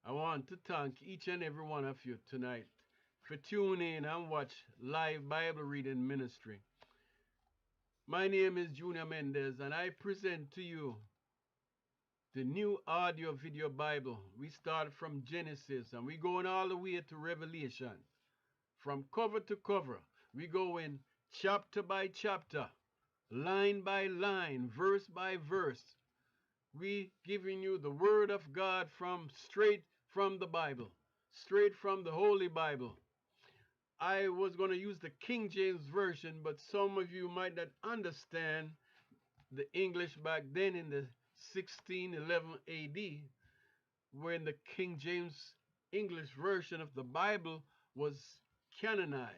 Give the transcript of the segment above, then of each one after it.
I want to thank each and every one of you tonight for tuning in and watch live Bible reading ministry. My name is Junior Mendez and I present to you the new audio video Bible. We start from Genesis and we're going all the way to Revelation. From cover to cover, we go in chapter by chapter, line by line, verse by verse. We giving you the word of God from straight from the Bible, straight from the Holy Bible. I was going to use the King James Version, but some of you might not understand the English back then in the 1611 AD, when the King James English Version of the Bible was canonized.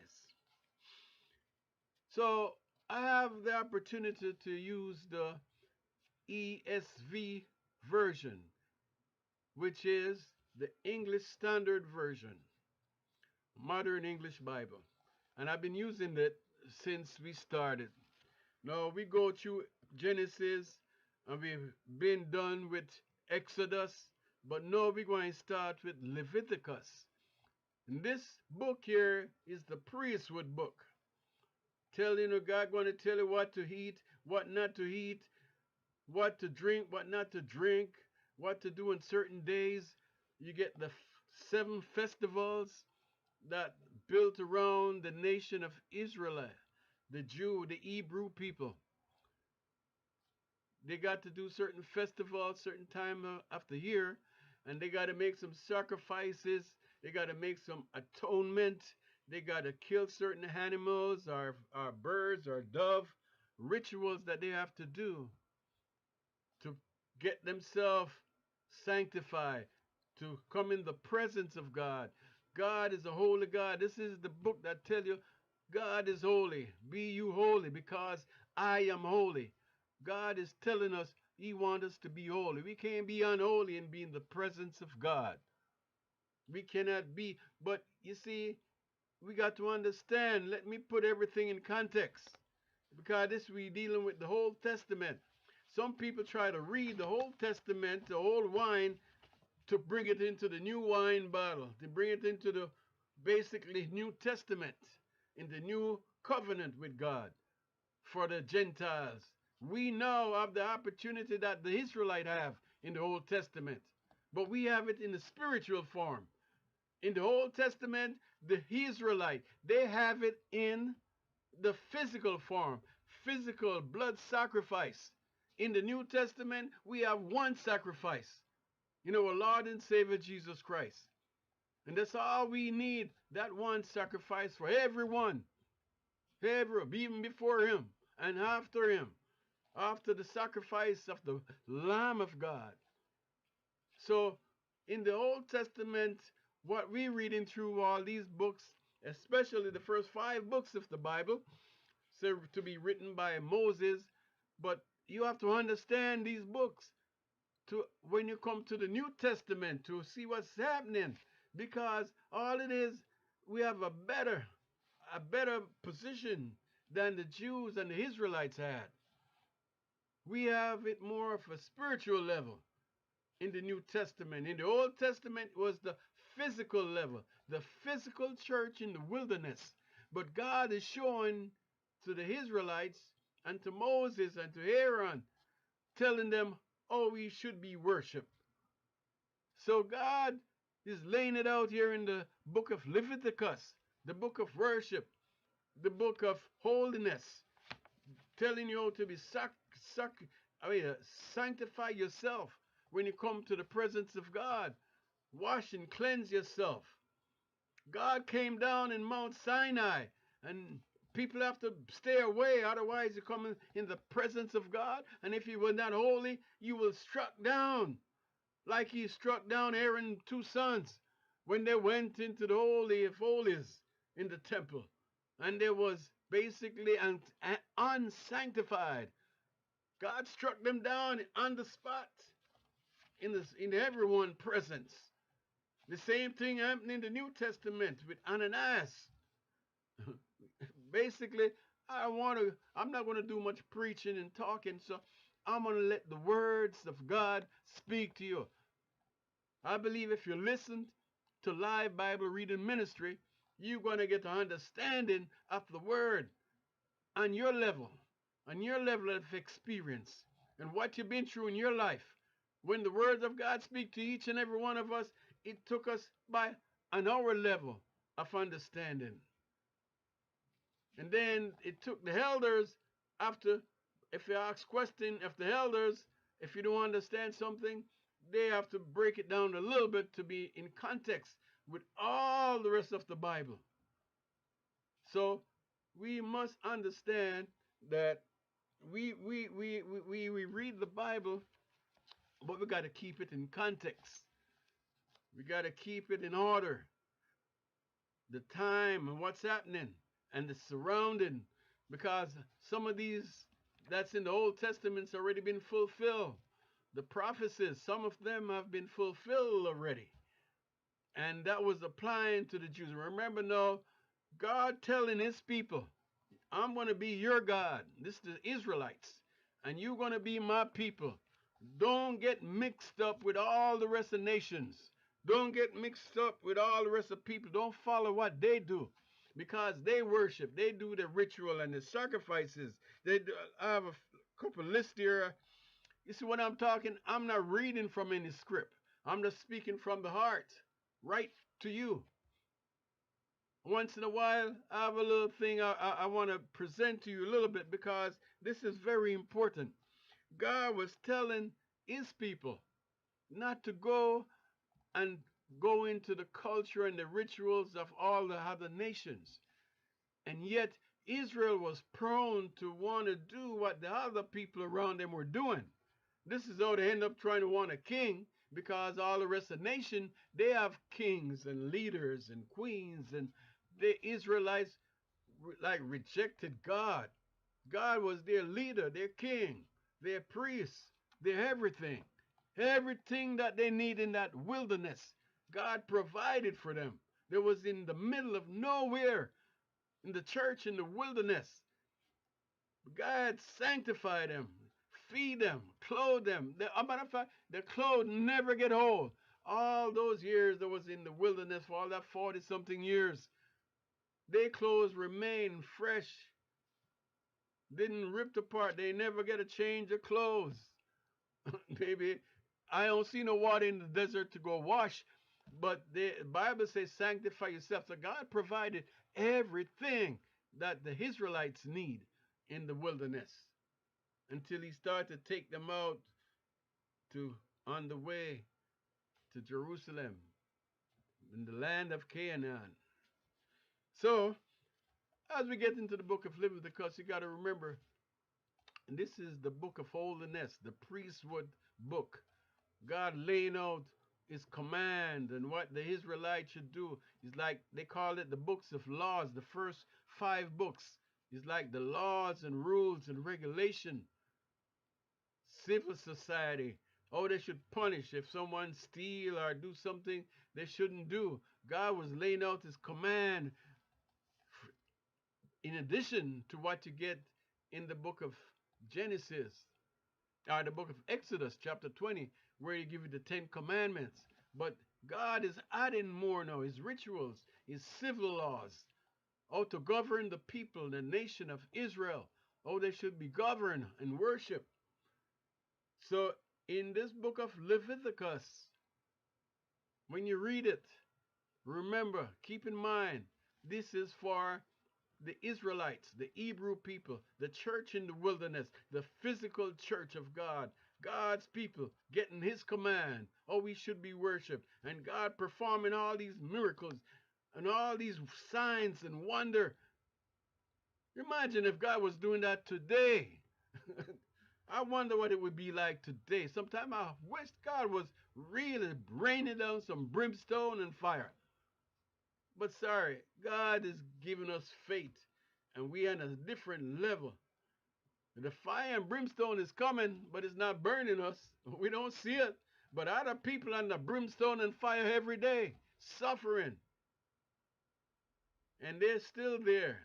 So I have the opportunity to use the ESV version, which is the English Standard Version, Modern English Bible. And I've been using it since we started. Now we go through Genesis and we've been done with Exodus, but now we're going to start with Leviticus. And this book here is the priesthood book. Telling you, God going to tell you what to eat, what not to eat, what to drink, what not to drink, what to do on certain days. You get the 7 festivals that built around the nation of Israel, the Jew, the Hebrew people. They got to do certain festivals, certain time of the year, and they got to make some sacrifices. They got to make some atonement. They got to kill certain animals or birds or dove, rituals that they have to do to get themselves sanctified, to come in the presence of God. God is a holy God. This is the book that tells you God is holy. Be you holy because I am holy. God is telling us he wants us to be holy. We can't be unholy and be in the presence of God. We cannot be. But you see, we got to understand. Let me put everything in context, because this we dealing with the whole Testament. Some people try to read the whole Testament, the old wine, to bring it into the new wine bottle, to bring it into the basically New Testament, in the new covenant with God for the Gentiles. We now have the opportunity that the Israelites have in the Old Testament, but we have it in the spiritual form. In the Old Testament, the Israelite, they have it in the physical form, physical blood sacrifice. In the New Testament, we have one sacrifice, our Lord and Savior Jesus Christ. And that's all we need, that one sacrifice for everyone, even before him and after him, after the sacrifice of the Lamb of God. So in the Old Testament, what we're reading through all these books, especially the first 5 books of the Bible, said to be written by Moses, but you have to understand these books to when you come to the New Testament to see what's happening, because all it is, we have a better position than the Jews and the Israelites had. We have it more of a spiritual level in the New Testament. In the Old Testament, it was the physical level, the physical church in the wilderness. But God is showing to the Israelites and to Moses and to Aaron, telling them how we should be worshiped. So God is laying it out here in the book of Leviticus, the book of worship, the book of holiness, telling you how to be sanctify yourself when you come to the presence of God. Wash and cleanse yourself. God came down in Mount Sinai, and people have to stay away, otherwise you come in the presence of God, and if you were not holy, you will struck down, like he struck down Aaron's 2 sons when they went into the Holy of Holies in the temple, and there was basically unsanctified. God struck them down on the spot in everyone's presence. The same thing happened in the New Testament with Ananias. Basically, I'm not going to do much preaching and talking, so I'm going to let the words of God speak to you. I believe if you listen to live Bible reading ministry, you're going to get an understanding of the word on your level of experience, and what you've been through in your life. When the words of God speak to each and every one of us, it took us by an hour level of understanding. And then it took the elders after, if you ask question, if the elders, if you don't understand something, they have to break it down a little bit to be in context with all the rest of the Bible. So we must understand that we read the Bible, but we got to keep it in context. We got to keep it in order. The time and what's happening and the surrounding, because some of these that's in the Old Testament's already been fulfilled. The prophecies, some of them have been fulfilled already. And that was applying to the Jews. Remember now, God telling his people, I'm going to be your God. This is the Israelites. And you're going to be my people. Don't get mixed up with all the rest of nations. Don't get mixed up with all the rest of people. Don't follow what they do. Because they worship. They do the ritual and the sacrifices. They do, I have a couple lists here. You see what I'm talking? I'm not reading from any script. I'm just speaking from the heart. Right to you. Once in a while, I have a little thing I want to present to you a little bit, because this is very important. God was telling his people not to go and go into the culture and the rituals of all the other nations. And yet, Israel was prone to want to do what the other people around them were doing. This is how they end up trying to want a king, because all the rest of the nation, they have kings and leaders and queens, and the Israelites like rejected God. God was their leader, their king, their priest, their everything. Everything that they need in that wilderness, God provided for them. They was in the middle of nowhere, in the church in the wilderness. God sanctified them, feed them, clothe them. As a matter of fact, their clothes never get old. All those years that was in the wilderness, for all that 40-something years, their clothes remain fresh, didn't rip apart. They never get a change of clothes. Maybe I don't see no water in the desert to go wash, but the Bible says sanctify yourself. So God provided everything that the Israelites need in the wilderness, until he started to take them out to on the way to Jerusalem in the land of Canaan. So as we get into the book of Leviticus, you got to remember, and this is the book of holiness, the priesthood book. God laying out his command and what the Israelites should do. It's like they call it the books of laws. The first 5 books is like the laws and rules and regulation. Civil society, oh, they should punish if someone steal or do something they shouldn't do. God was laying out his command in addition to what you get in the book of Genesis, or the book of Exodus, chapter 20, where he give you the 10 commandments. But God is adding more now, his rituals, his civil laws, how to govern the people, the nation of Israel, how they should be governed and worship. So in this book of Leviticus, when you read it, remember, keep in mind, this is for the Israelites, the Hebrew people, the church in the wilderness, the physical church of God, God's people getting his command, how we should be worshiped, and God performing all these miracles and all these signs and wonder. Imagine if God was doing that today. I wonder what it would be like today. Sometimes I wish God was really raining down some brimstone and fire. But sorry, God is giving us faith, and we are at a different level. The fire and brimstone is coming, but it's not burning us. We don't see it. But other people under brimstone and fire every day, suffering. And they're still there.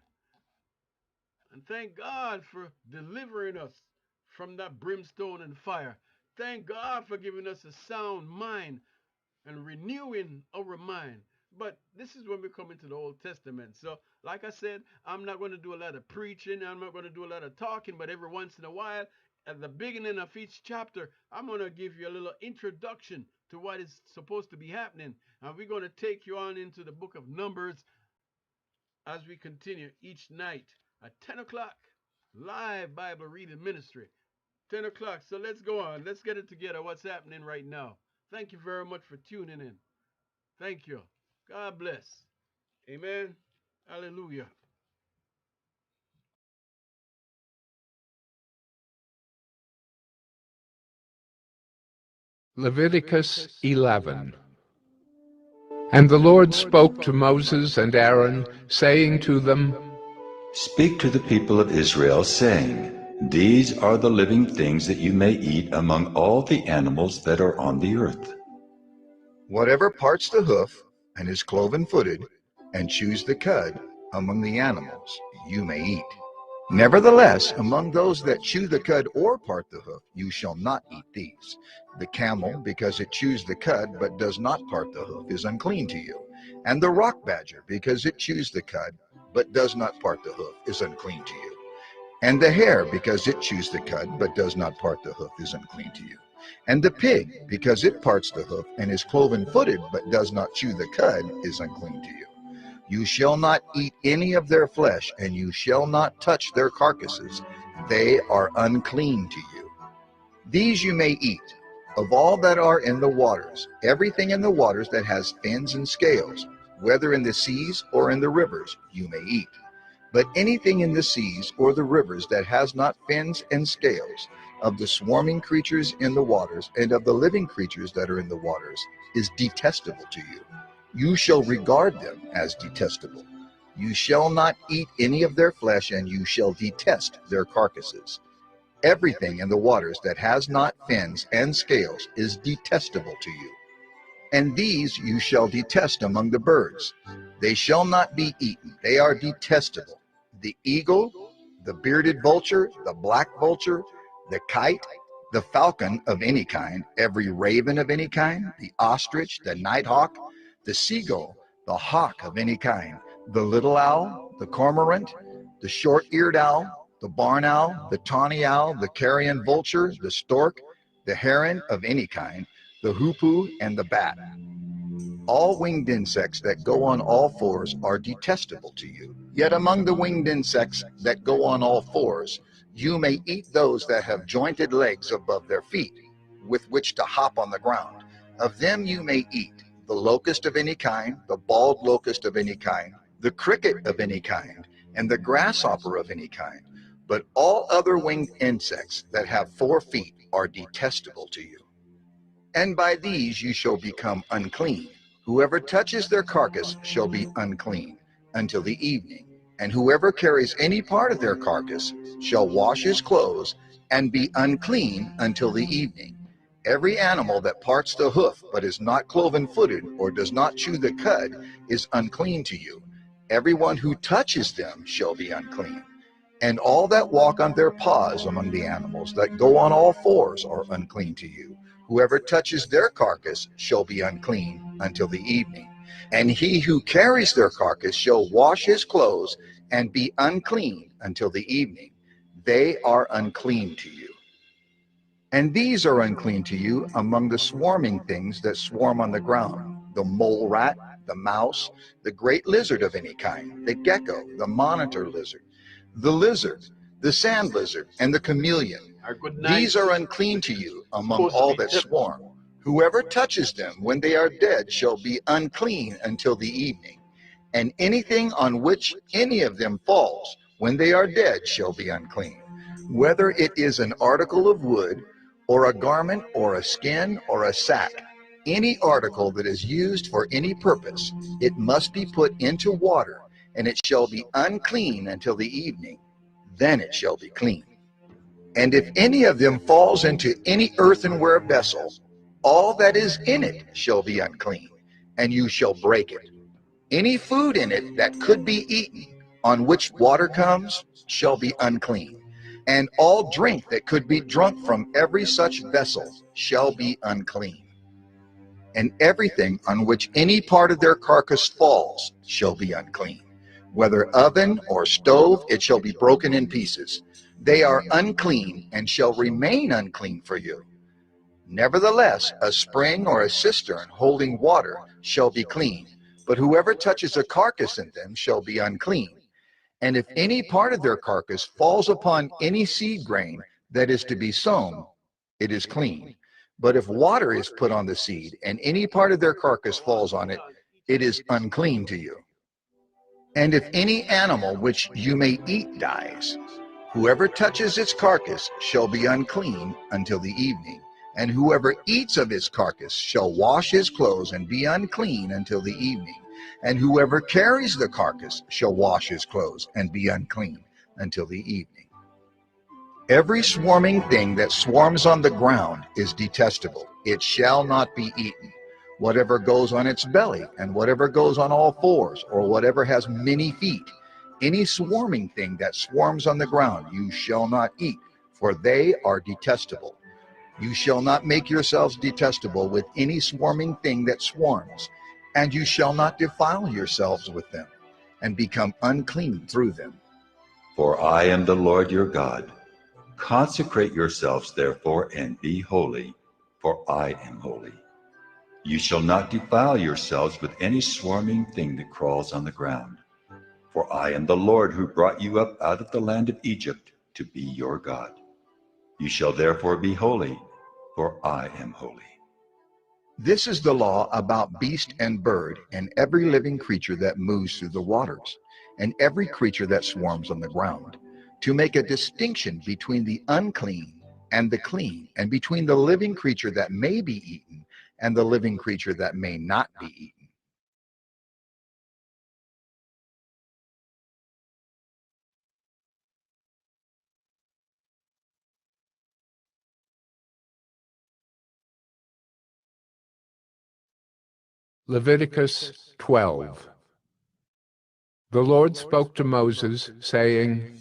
And thank God for delivering us from that brimstone and fire. Thank God for giving us a sound mind and renewing our mind. But this is when we come into the Old Testament. So, like I said, I'm not going to do a lot of preaching. I'm not going to do a lot of talking. But every once in a while, at the beginning of each chapter, I'm going to give you a little introduction to what is supposed to be happening. And we're going to take you on into the book of Numbers as we continue each night at 10 o'clock. Live Bible reading ministry. 10 o'clock. So let's go on. Let's get it together. What's happening right now? Thank you very much for tuning in. Thank you. God bless. Amen. Hallelujah. Leviticus 11. And the Lord spoke to Moses and Aaron, saying to them, Speak to the people of Israel, saying, These are the living things that you may eat among all the animals that are on the earth. Whatever parts the hoof and is cloven-footed, and chews the cud among the animals, you may eat. Nevertheless, among those that chew the cud or part the hoof, you shall not eat these. The camel, because it chews the cud but does not part the hoof, is unclean to you. And the rock badger, because it chews the cud but does not part the hoof, is unclean to you. And the hare, because it chews the cud but does not part the hoof, is unclean to you. And the pig, because it parts the hoof and is cloven-footed but does not chew the cud, is unclean to you. You shall not eat any of their flesh, and you shall not touch their carcasses. They are unclean to you. These you may eat. Of all that are in the waters, everything in the waters that has fins and scales, whether in the seas or in the rivers, you may eat. But anything in the seas or the rivers that has not fins and scales, of the swarming creatures in the waters and of the living creatures that are in the waters, is detestable to you. You shall regard them as detestable. You shall not eat any of their flesh, and you shall detest their carcasses. Everything in the waters that has not fins and scales is detestable to you. And these you shall detest among the birds. They shall not be eaten. They are detestable: the eagle, the bearded vulture, the black vulture, the kite, the falcon of any kind, every raven of any kind, the ostrich, the nighthawk, the seagull, the hawk of any kind, the little owl, the cormorant, the short-eared owl, the barn owl, the tawny owl, the carrion vulture, the stork, the heron of any kind, the hoopoe, and the bat. All winged insects that go on all fours are detestable to you. Yet among the winged insects that go on all fours, you may eat those that have jointed legs above their feet, with which to hop on the ground. Of them you may eat the locust of any kind, the bald locust of any kind, the cricket of any kind, and the grasshopper of any kind. But all other winged insects that have 4 feet are detestable to you. And by these you shall become unclean. Whoever touches their carcass shall be unclean until the evening. And whoever carries any part of their carcass shall wash his clothes and be unclean until the evening. Every animal that parts the hoof but is not cloven-footed or does not chew the cud is unclean to you. Everyone who touches them shall be unclean. And all that walk on their paws among the animals that go on all fours are unclean to you. Whoever touches their carcass shall be unclean until the evening. And he who carries their carcass shall wash his clothes and be unclean until the evening. They are unclean to you. And these are unclean to you among the swarming things that swarm on the ground: the mole rat, the mouse, the great lizard of any kind, the gecko, the monitor lizard, the lizard, the sand lizard, and the chameleon. These are unclean to you among all that swarm. Whoever touches them when they are dead shall be unclean until the evening. And anything on which any of them falls when they are dead shall be unclean. Whether it is an article of wood, or a garment, or a skin, or a sack, any article that is used for any purpose, it must be put into water, and it shall be unclean until the evening. Then it shall be clean. And if any of them falls into any earthenware vessel, all that is in it shall be unclean, and you shall break it. Any food in it that could be eaten, on which water comes, shall be unclean. And all drink that could be drunk from every such vessel shall be unclean. and everything on which any part of their carcass falls shall be unclean. Whether oven or stove, it shall be broken in pieces. They are unclean and shall remain unclean for you. Nevertheless, a spring or a cistern holding water shall be clean, but whoever touches a carcass in them shall be unclean. And if any part of their carcass falls upon any seed grain that is to be sown, it is clean. But if water is put on the seed, and any part of their carcass falls on it, it is unclean to you. And if any animal which you may eat dies, whoever touches its carcass shall be unclean until the evening. And whoever eats of his carcass shall wash his clothes and be unclean until the evening. And whoever carries the carcass shall wash his clothes and be unclean until the evening. Every swarming thing that swarms on the ground is detestable. It shall not be eaten. Whatever goes on its belly, and whatever goes on all fours, or whatever has many feet, any swarming thing that swarms on the ground you shall not eat, for they are detestable. You shall not make yourselves detestable with any swarming thing that swarms, and you shall not defile yourselves with them, and become unclean through them. For I am the Lord your God. Consecrate yourselves, therefore, and be holy, for I am holy. You shall not defile yourselves with any swarming thing that crawls on the ground. For I am the Lord who brought you up out of the land of Egypt to be your God. You shall therefore be holy, for I am holy. This is the law about beast and bird, and every living creature that moves through the waters, and every creature that swarms on the ground, to make a distinction between the unclean and the clean, and between the living creature that may be eaten and the living creature that may not be eaten. Leviticus 12. The Lord spoke to Moses, saying,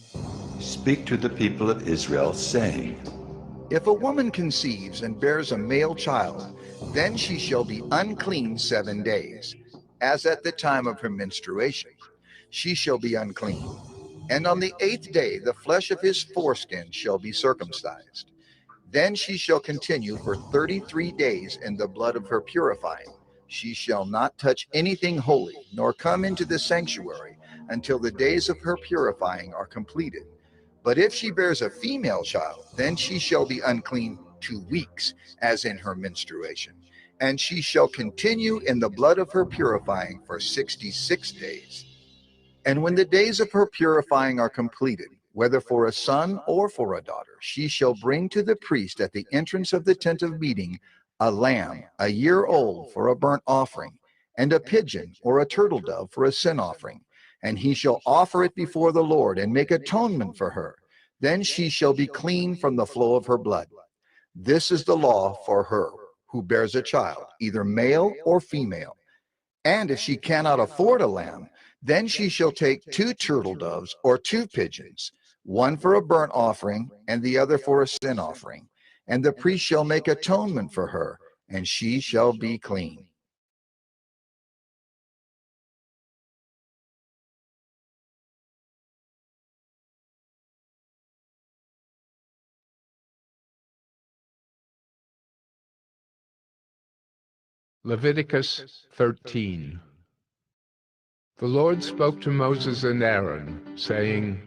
Speak to the people of Israel, saying, If a woman conceives and bears a male child, then she shall be unclean 7 days, as at the time of her menstruation. She shall be unclean. And on the 8th day the flesh of his foreskin shall be circumcised. Then she shall continue for 33 days in the blood of her purifying. She shall not touch anything holy, nor come into the sanctuary until the days of her purifying are completed. But if she bears a female child, then she shall be unclean 2 weeks, as in her menstruation. And she shall continue in the blood of her purifying for 66 days. And when the days of her purifying are completed, whether for a son or for a daughter, she shall bring to the priest at the entrance of the tent of meeting a lamb, a year old, for a burnt offering, and a pigeon or a turtle dove for a sin offering. And he shall offer it before the Lord and make atonement for her. Then she shall be clean from the flow of her blood. This is the law for her who bears a child, either male or female. And if she cannot afford a lamb, then she shall take 2 turtle doves or 2 pigeons, one for a burnt offering and the other for a sin offering. And the priest shall make atonement for her, and she shall be clean. Leviticus 13. The Lord spoke to Moses and Aaron, saying,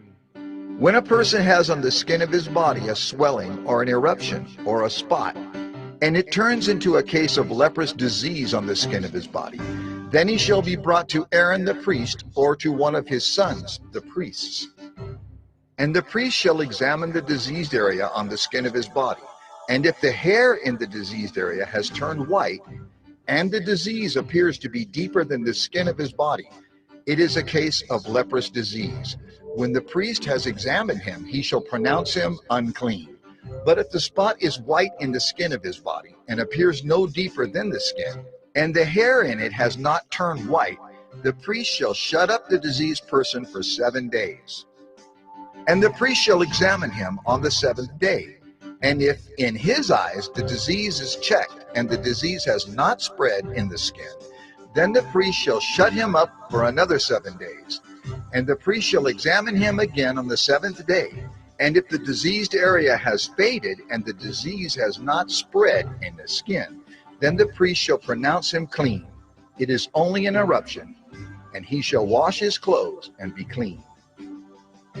When a person has on the skin of his body a swelling or an eruption or a spot, and it turns into a case of leprous disease on the skin of his body, then he shall be brought to Aaron the priest or to one of his sons, the priests. And the priest shall examine the diseased area on the skin of his body. And if the hair in the diseased area has turned white, and the disease appears to be deeper than the skin of his body, it is a case of leprous disease. When the priest has examined him, he shall pronounce him unclean. But if the spot is white in the skin of his body, and appears no deeper than the skin, and the hair in it has not turned white, the priest shall shut up the diseased person for 7 days. And the priest shall examine him on the 7th day. And if in his eyes the disease is checked, and the disease has not spread in the skin, then the priest shall shut him up for another 7 days. And the priest shall examine him again on the 7th day. And if the diseased area has faded and the disease has not spread in the skin, then the priest shall pronounce him clean. It is only an eruption, and he shall wash his clothes and be clean.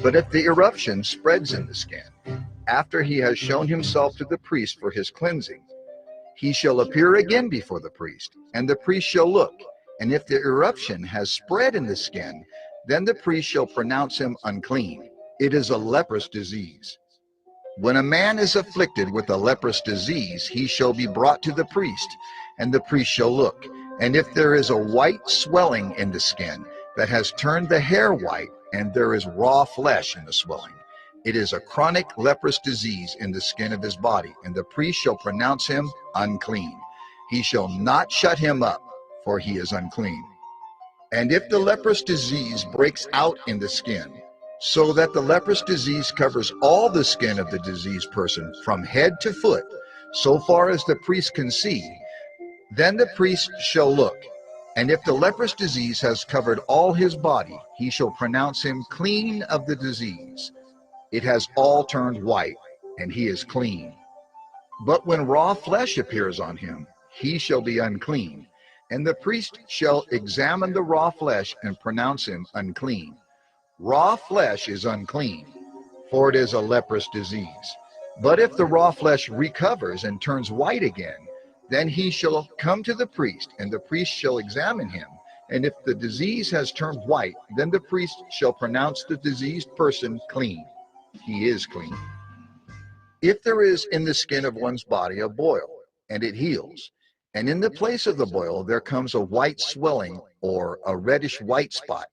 But if the eruption spreads in the skin, after he has shown himself to the priest for his cleansing, he shall appear again before the priest, and the priest shall look. And if the eruption has spread in the skin, then the priest shall pronounce him unclean. It is a leprous disease. When a man is afflicted with a leprous disease, he shall be brought to the priest, and the priest shall look. And if there is a white swelling in the skin that has turned the hair white, and there is raw flesh in the swelling, it is a chronic leprous disease in the skin of his body, and the priest shall pronounce him unclean. He shall not shut him up, for he is unclean. And if the leprous disease breaks out in the skin, so that the leprous disease covers all the skin of the diseased person from head to foot, so far as the priest can see, then the priest shall look. And if the leprous disease has covered all his body, he shall pronounce him clean of the disease. It has all turned white, and he is clean. But when raw flesh appears on him, he shall be unclean. And the priest shall examine the raw flesh and pronounce him unclean. Raw flesh is unclean, for it is a leprous disease. But if the raw flesh recovers and turns white again, then he shall come to the priest, and the priest shall examine him. And if the disease has turned white, then the priest shall pronounce the diseased person clean. He is clean. If there is in the skin of one's body a boil, and it heals, and in the place of the boil there comes a white swelling or a reddish white spot,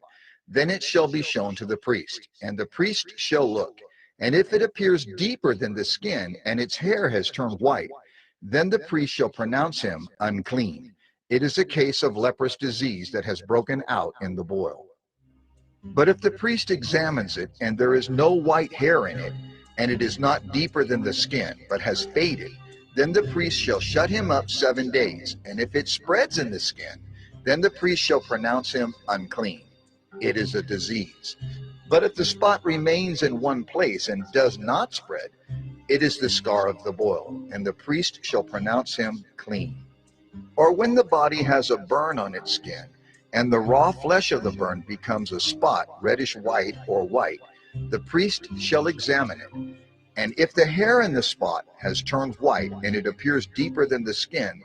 then it shall be shown to the priest, and the priest shall look. And if it appears deeper than the skin, and its hair has turned white, then the priest shall pronounce him unclean. It is a case of leprous disease that has broken out in the boil. But if the priest examines it, and there is no white hair in it, and it is not deeper than the skin, but has faded, then the priest shall shut him up 7 days. And if it spreads in the skin, then the priest shall pronounce him unclean. It is a disease. But if the spot remains in one place and does not spread, it is the scar of the boil, and the priest shall pronounce him clean. Or when the body has a burn on its skin, and the raw flesh of the burn becomes a spot, reddish white or white, the priest shall examine it. And if the hair in the spot has turned white, and it appears deeper than the skin,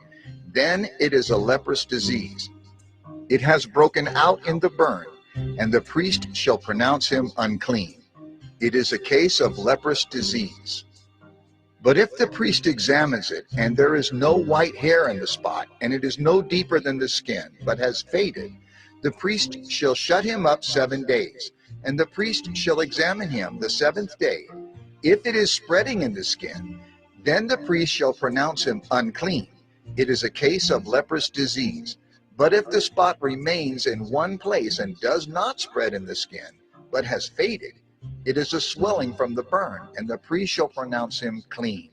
then it is a leprous disease. It has broken out in the burn, and the priest shall pronounce him unclean. It is a case of leprous disease. But if the priest examines it, and there is no white hair in the spot, and it is no deeper than the skin, but has faded, the priest shall shut him up 7 days, and the priest shall examine him the 7th day. If it is spreading in the skin, then the priest shall pronounce him unclean. It is a case of leprous disease. But if the spot remains in one place and does not spread in the skin, but has faded, it is a swelling from the burn, and the priest shall pronounce him clean,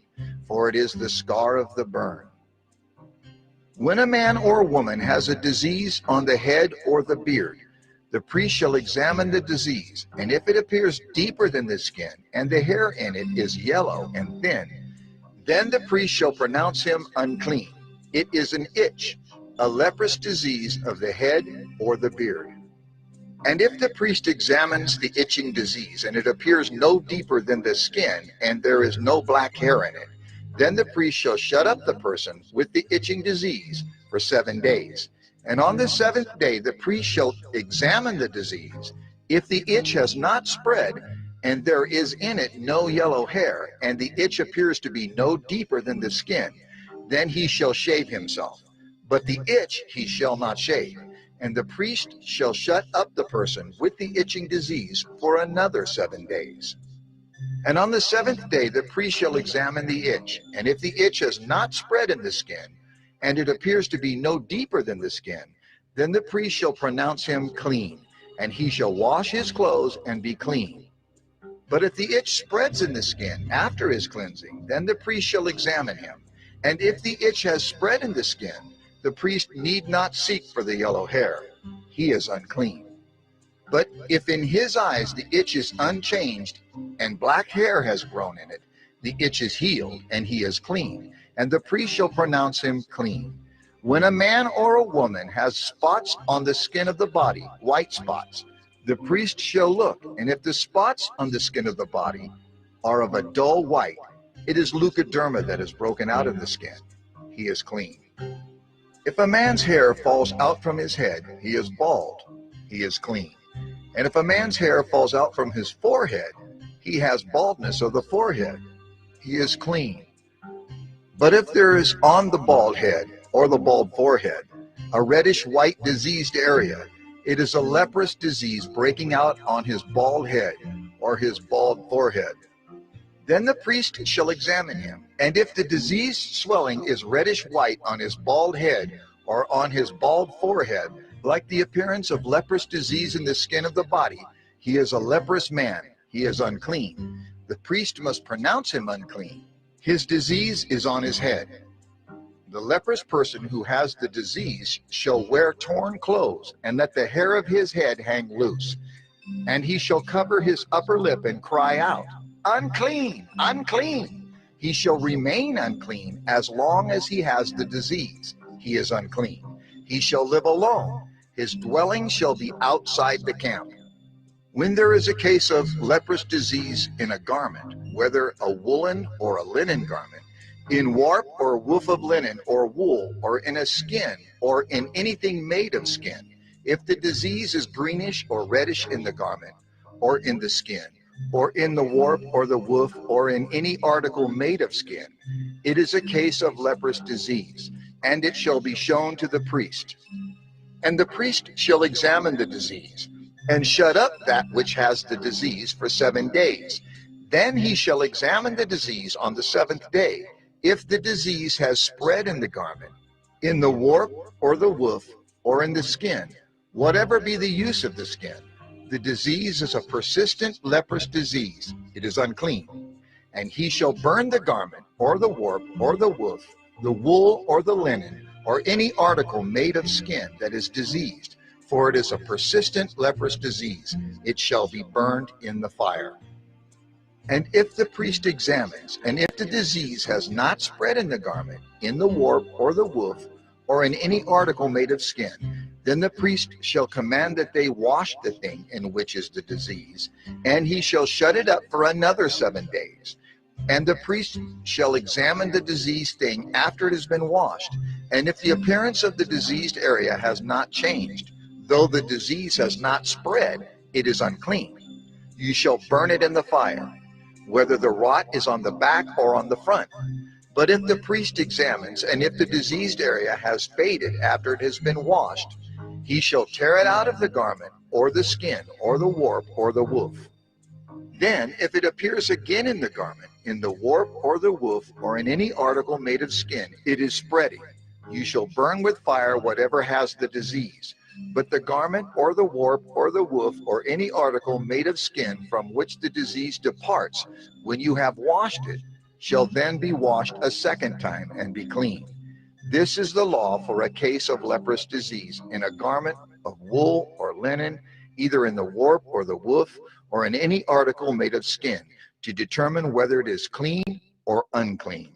for it is the scar of the burn. When a man or woman has a disease on the head or the beard, the priest shall examine the disease, and if it appears deeper than the skin, and the hair in it is yellow and thin, then the priest shall pronounce him unclean. It is an itch, a leprous disease of the head or the beard. And if the priest examines the itching disease, and it appears no deeper than the skin, and there is no black hair in it, then the priest shall shut up the person with the itching disease for 7 days. And on the 7th day the priest shall examine the disease. If the itch has not spread, and there is in it no yellow hair, and the itch appears to be no deeper than the skin, then he shall shave himself. But the itch he shall not shave. And the priest shall shut up the person with the itching disease for another 7 days. And on the 7th day the priest shall examine the itch, and if the itch has not spread in the skin, and it appears to be no deeper than the skin, then the priest shall pronounce him clean, and he shall wash his clothes and be clean. But if the itch spreads in the skin after his cleansing, then the priest shall examine him, And if the itch has spread in the skin, the priest need not seek for the yellow hair. He is unclean. But if in his eyes the itch is unchanged and black hair has grown in it, the itch is healed and he is clean, and the priest shall pronounce him clean. When a man or a woman has spots on the skin of the body, white spots, the priest shall look, and if the spots on the skin of the body are of a dull white, it is leukoderma that is broken out of the skin. He is clean. If a man's hair falls out from his head, he is bald. He is clean. And if a man's hair falls out from his forehead, he has baldness of the forehead. He is clean. But if there is on the bald head or the bald forehead a reddish white diseased area, it is a leprous disease breaking out on his bald head or his bald forehead. Then the priest shall examine him, and if the diseased swelling is reddish white on his bald head or on his bald forehead, like the appearance of leprous disease in the skin of the body, he is a leprous man. He is unclean. The priest must pronounce him unclean. His disease is on his head. The leprous person who has the disease shall wear torn clothes, and let the hair of his head hang loose. And he shall cover his upper lip and cry out, "Unclean, unclean." He shall remain unclean as long as he has the disease. He is unclean. He shall live alone. His dwelling shall be outside the camp. When there is a case of leprous disease in a garment, whether a woolen or a linen garment, in warp or woof of linen or wool, or in a skin, or in anything made of skin, if the disease is greenish or reddish in the garment, or in the skin, or in the warp or the woof, or in any article made of skin, it is a case of leprous disease, and it shall be shown to the priest. And the priest shall examine the disease, and shut up that which has the disease for 7 days. Then he shall examine the disease on the 7th day. If the disease has spread in the garment, in the warp or the woof, or in the skin, whatever be the use of the skin, the disease is a persistent leprous disease. It is unclean. And he shall burn the garment, or the warp, or the woof, the wool, or the linen, or any article made of skin that is diseased, for it is a persistent leprous disease. It shall be burned in the fire. And if the priest examines, and if the disease has not spread in the garment, in the warp, or the woof, or in any article made of skin, then the priest shall command that they wash the thing in which is the disease, and he shall shut it up for another 7 days. And the priest shall examine the diseased thing after it has been washed, and if the appearance of the diseased area has not changed, though the disease has not spread, it is unclean. You shall burn it in the fire, whether the rot is on the back or on the front. But if the priest examines, and if the diseased area has faded after it has been washed, he shall tear it out of the garment, or the skin, or the warp, or the woof. Then, if it appears again in the garment, in the warp, or the woof, or in any article made of skin, it is spreading. You shall burn with fire whatever has the disease. But the garment, or the warp, or the woof, or any article made of skin from which the disease departs, when you have washed it, shall then be washed a 2nd time and be clean. This is the law for a case of leprous disease in a garment of wool or linen, either in the warp or the woof, or in any article made of skin, to determine whether it is clean or unclean.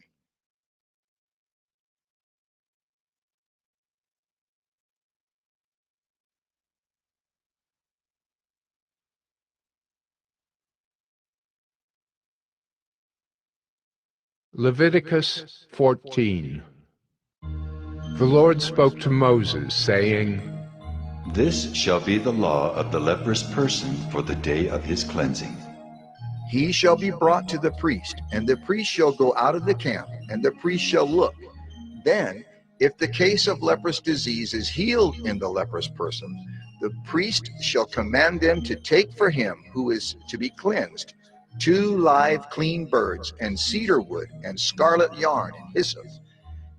Leviticus 14. The Lord spoke to Moses, saying, This shall be the law of the leprous person for the day of his cleansing. He shall be brought to the priest, and the priest shall go out of the camp, and the priest shall look. Then, if the case of leprous disease is healed in the leprous person, the priest shall command them to take for him who is to be cleansed 2 live clean birds, and cedar wood, and scarlet yarn, and hyssop.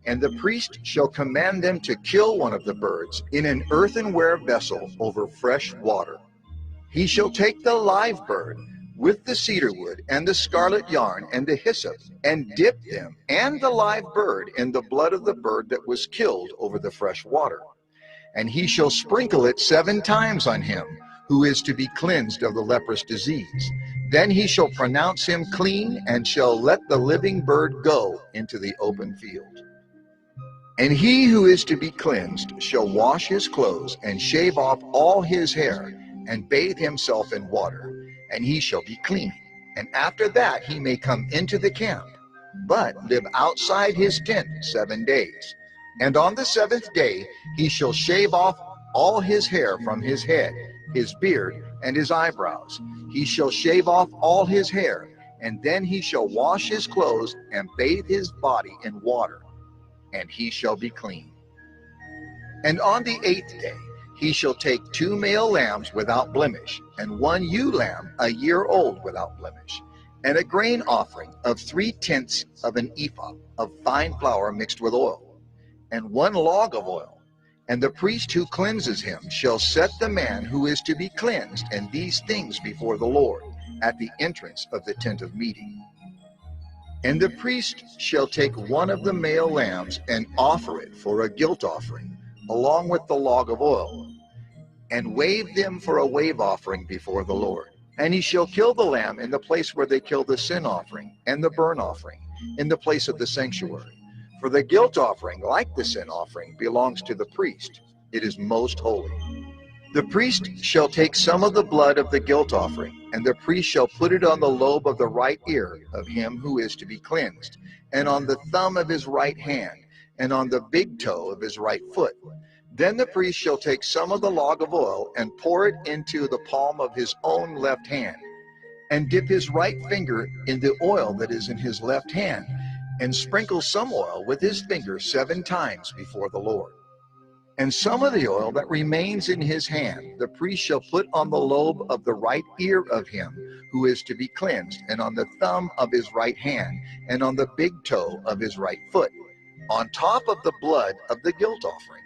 And the priest shall command them to kill one of the birds in an earthenware vessel over fresh water. He shall take the live bird, with the cedar wood and the scarlet yarn and the hyssop, and dip them and the live bird in the blood of the bird that was killed over the fresh water. And he shall sprinkle it 7 times on him who is to be cleansed of the leprous disease. Then he shall pronounce him clean, and shall let the living bird go into the open field. And he who is to be cleansed shall wash his clothes, and shave off all his hair, and bathe himself in water, and he shall be clean. And after that he may come into the camp, but live outside his tent 7 days. And on the 7th day he shall shave off all his hair from his head, his beard, and his eyebrows. He shall shave off all his hair, and then he shall wash his clothes and bathe his body in water, and he shall be clean. And on the 8th day he shall take 2 male lambs without blemish, and 1 ewe lamb a year old without blemish, and a grain offering of 3/10 of an ephah of fine flour mixed with oil, and 1 log of oil. And the priest who cleanses him shall set the man who is to be cleansed and these things before the Lord at the entrance of the tent of meeting. And the priest shall take 1 of the male lambs and offer it for a guilt offering, along with the log of oil, and wave them for a wave offering before the Lord. And he shall kill the lamb in the place where they kill the sin offering and the burnt offering, in the place of the sanctuary. For the guilt offering, like the sin offering, belongs to the priest. It is most holy. The priest shall take some of the blood of the guilt offering, and the priest shall put it on the lobe of the right ear of him who is to be cleansed, and on the thumb of his right hand, and on the big toe of his right foot. Then the priest shall take some of the log of oil and pour it into the palm of his own left hand, and dip his right finger in the oil that is in his left hand, and sprinkle some oil with his finger 7 times before the Lord. And some of the oil that remains in his hand the priest shall put on the lobe of the right ear of him who is to be cleansed, and on the thumb of his right hand, and on the big toe of his right foot, on top of the blood of the guilt offering.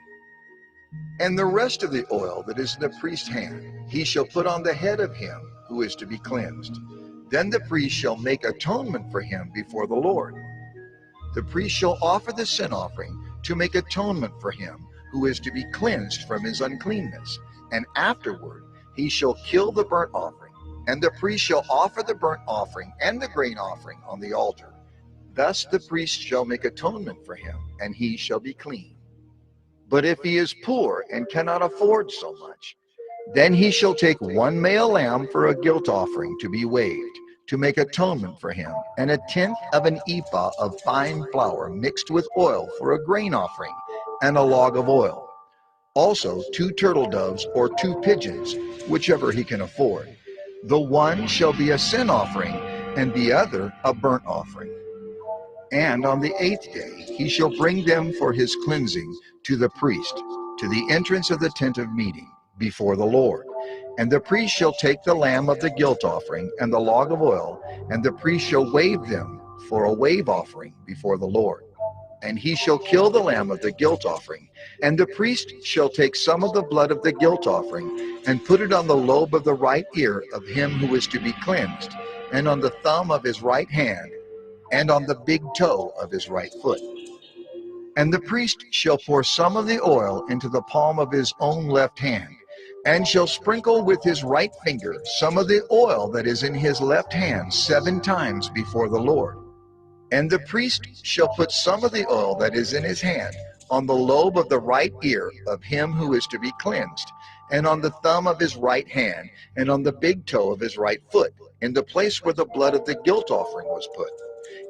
And the rest of the oil that is in the priest's hand he shall put on the head of him who is to be cleansed. Then the priest shall make atonement for him before the Lord. The priest shall offer the sin offering to make atonement for him who is to be cleansed from his uncleanness, and afterward he shall kill the burnt offering, and the priest shall offer the burnt offering and the grain offering on the altar. Thus the priest shall make atonement for him, and he shall be clean. But if he is poor and cannot afford so much, then he shall take 1 male lamb for a guilt offering to be waved, to make atonement for him, and 1/10 of an ephah of fine flour mixed with oil for a grain offering, and a log of oil. Also 2 turtle doves or 2 pigeons, whichever he can afford. The one shall be a sin offering, and the other a burnt offering. And on the 8th day he shall bring them for his cleansing to the priest, to the entrance of the tent of meeting, before the Lord. And the priest shall take the lamb of the guilt offering and the log of oil, and the priest shall wave them for a wave offering before the Lord. And he shall kill the lamb of the guilt offering, and the priest shall take some of the blood of the guilt offering, and put it on the lobe of the right ear of him who is to be cleansed, and on the thumb of his right hand, and on the big toe of his right foot. And the priest shall pour some of the oil into the palm of his own left hand, and shall sprinkle with his right finger some of the oil that is in his left hand 7 times before the Lord. And the priest shall put some of the oil that is in his hand on the lobe of the right ear of him who is to be cleansed, and on the thumb of his right hand, and on the big toe of his right foot, in the place where the blood of the guilt offering was put.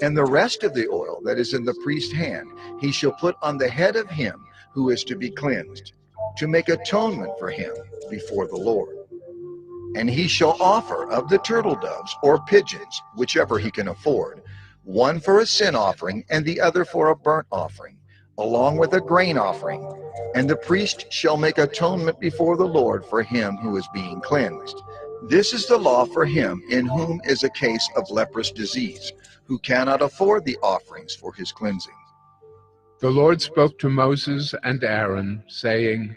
And the rest of the oil that is in the priest's hand he shall put on the head of him who is to be cleansed, to make atonement for him before the Lord. And he shall offer of the turtle doves or pigeons, whichever he can afford, 1 for a sin offering and the other for a burnt offering, along with a grain offering. And the priest shall make atonement before the Lord for him who is being cleansed. This is the law for him in whom is a case of leprous disease, who cannot afford the offerings for his cleansing. The Lord spoke to Moses and Aaron, saying,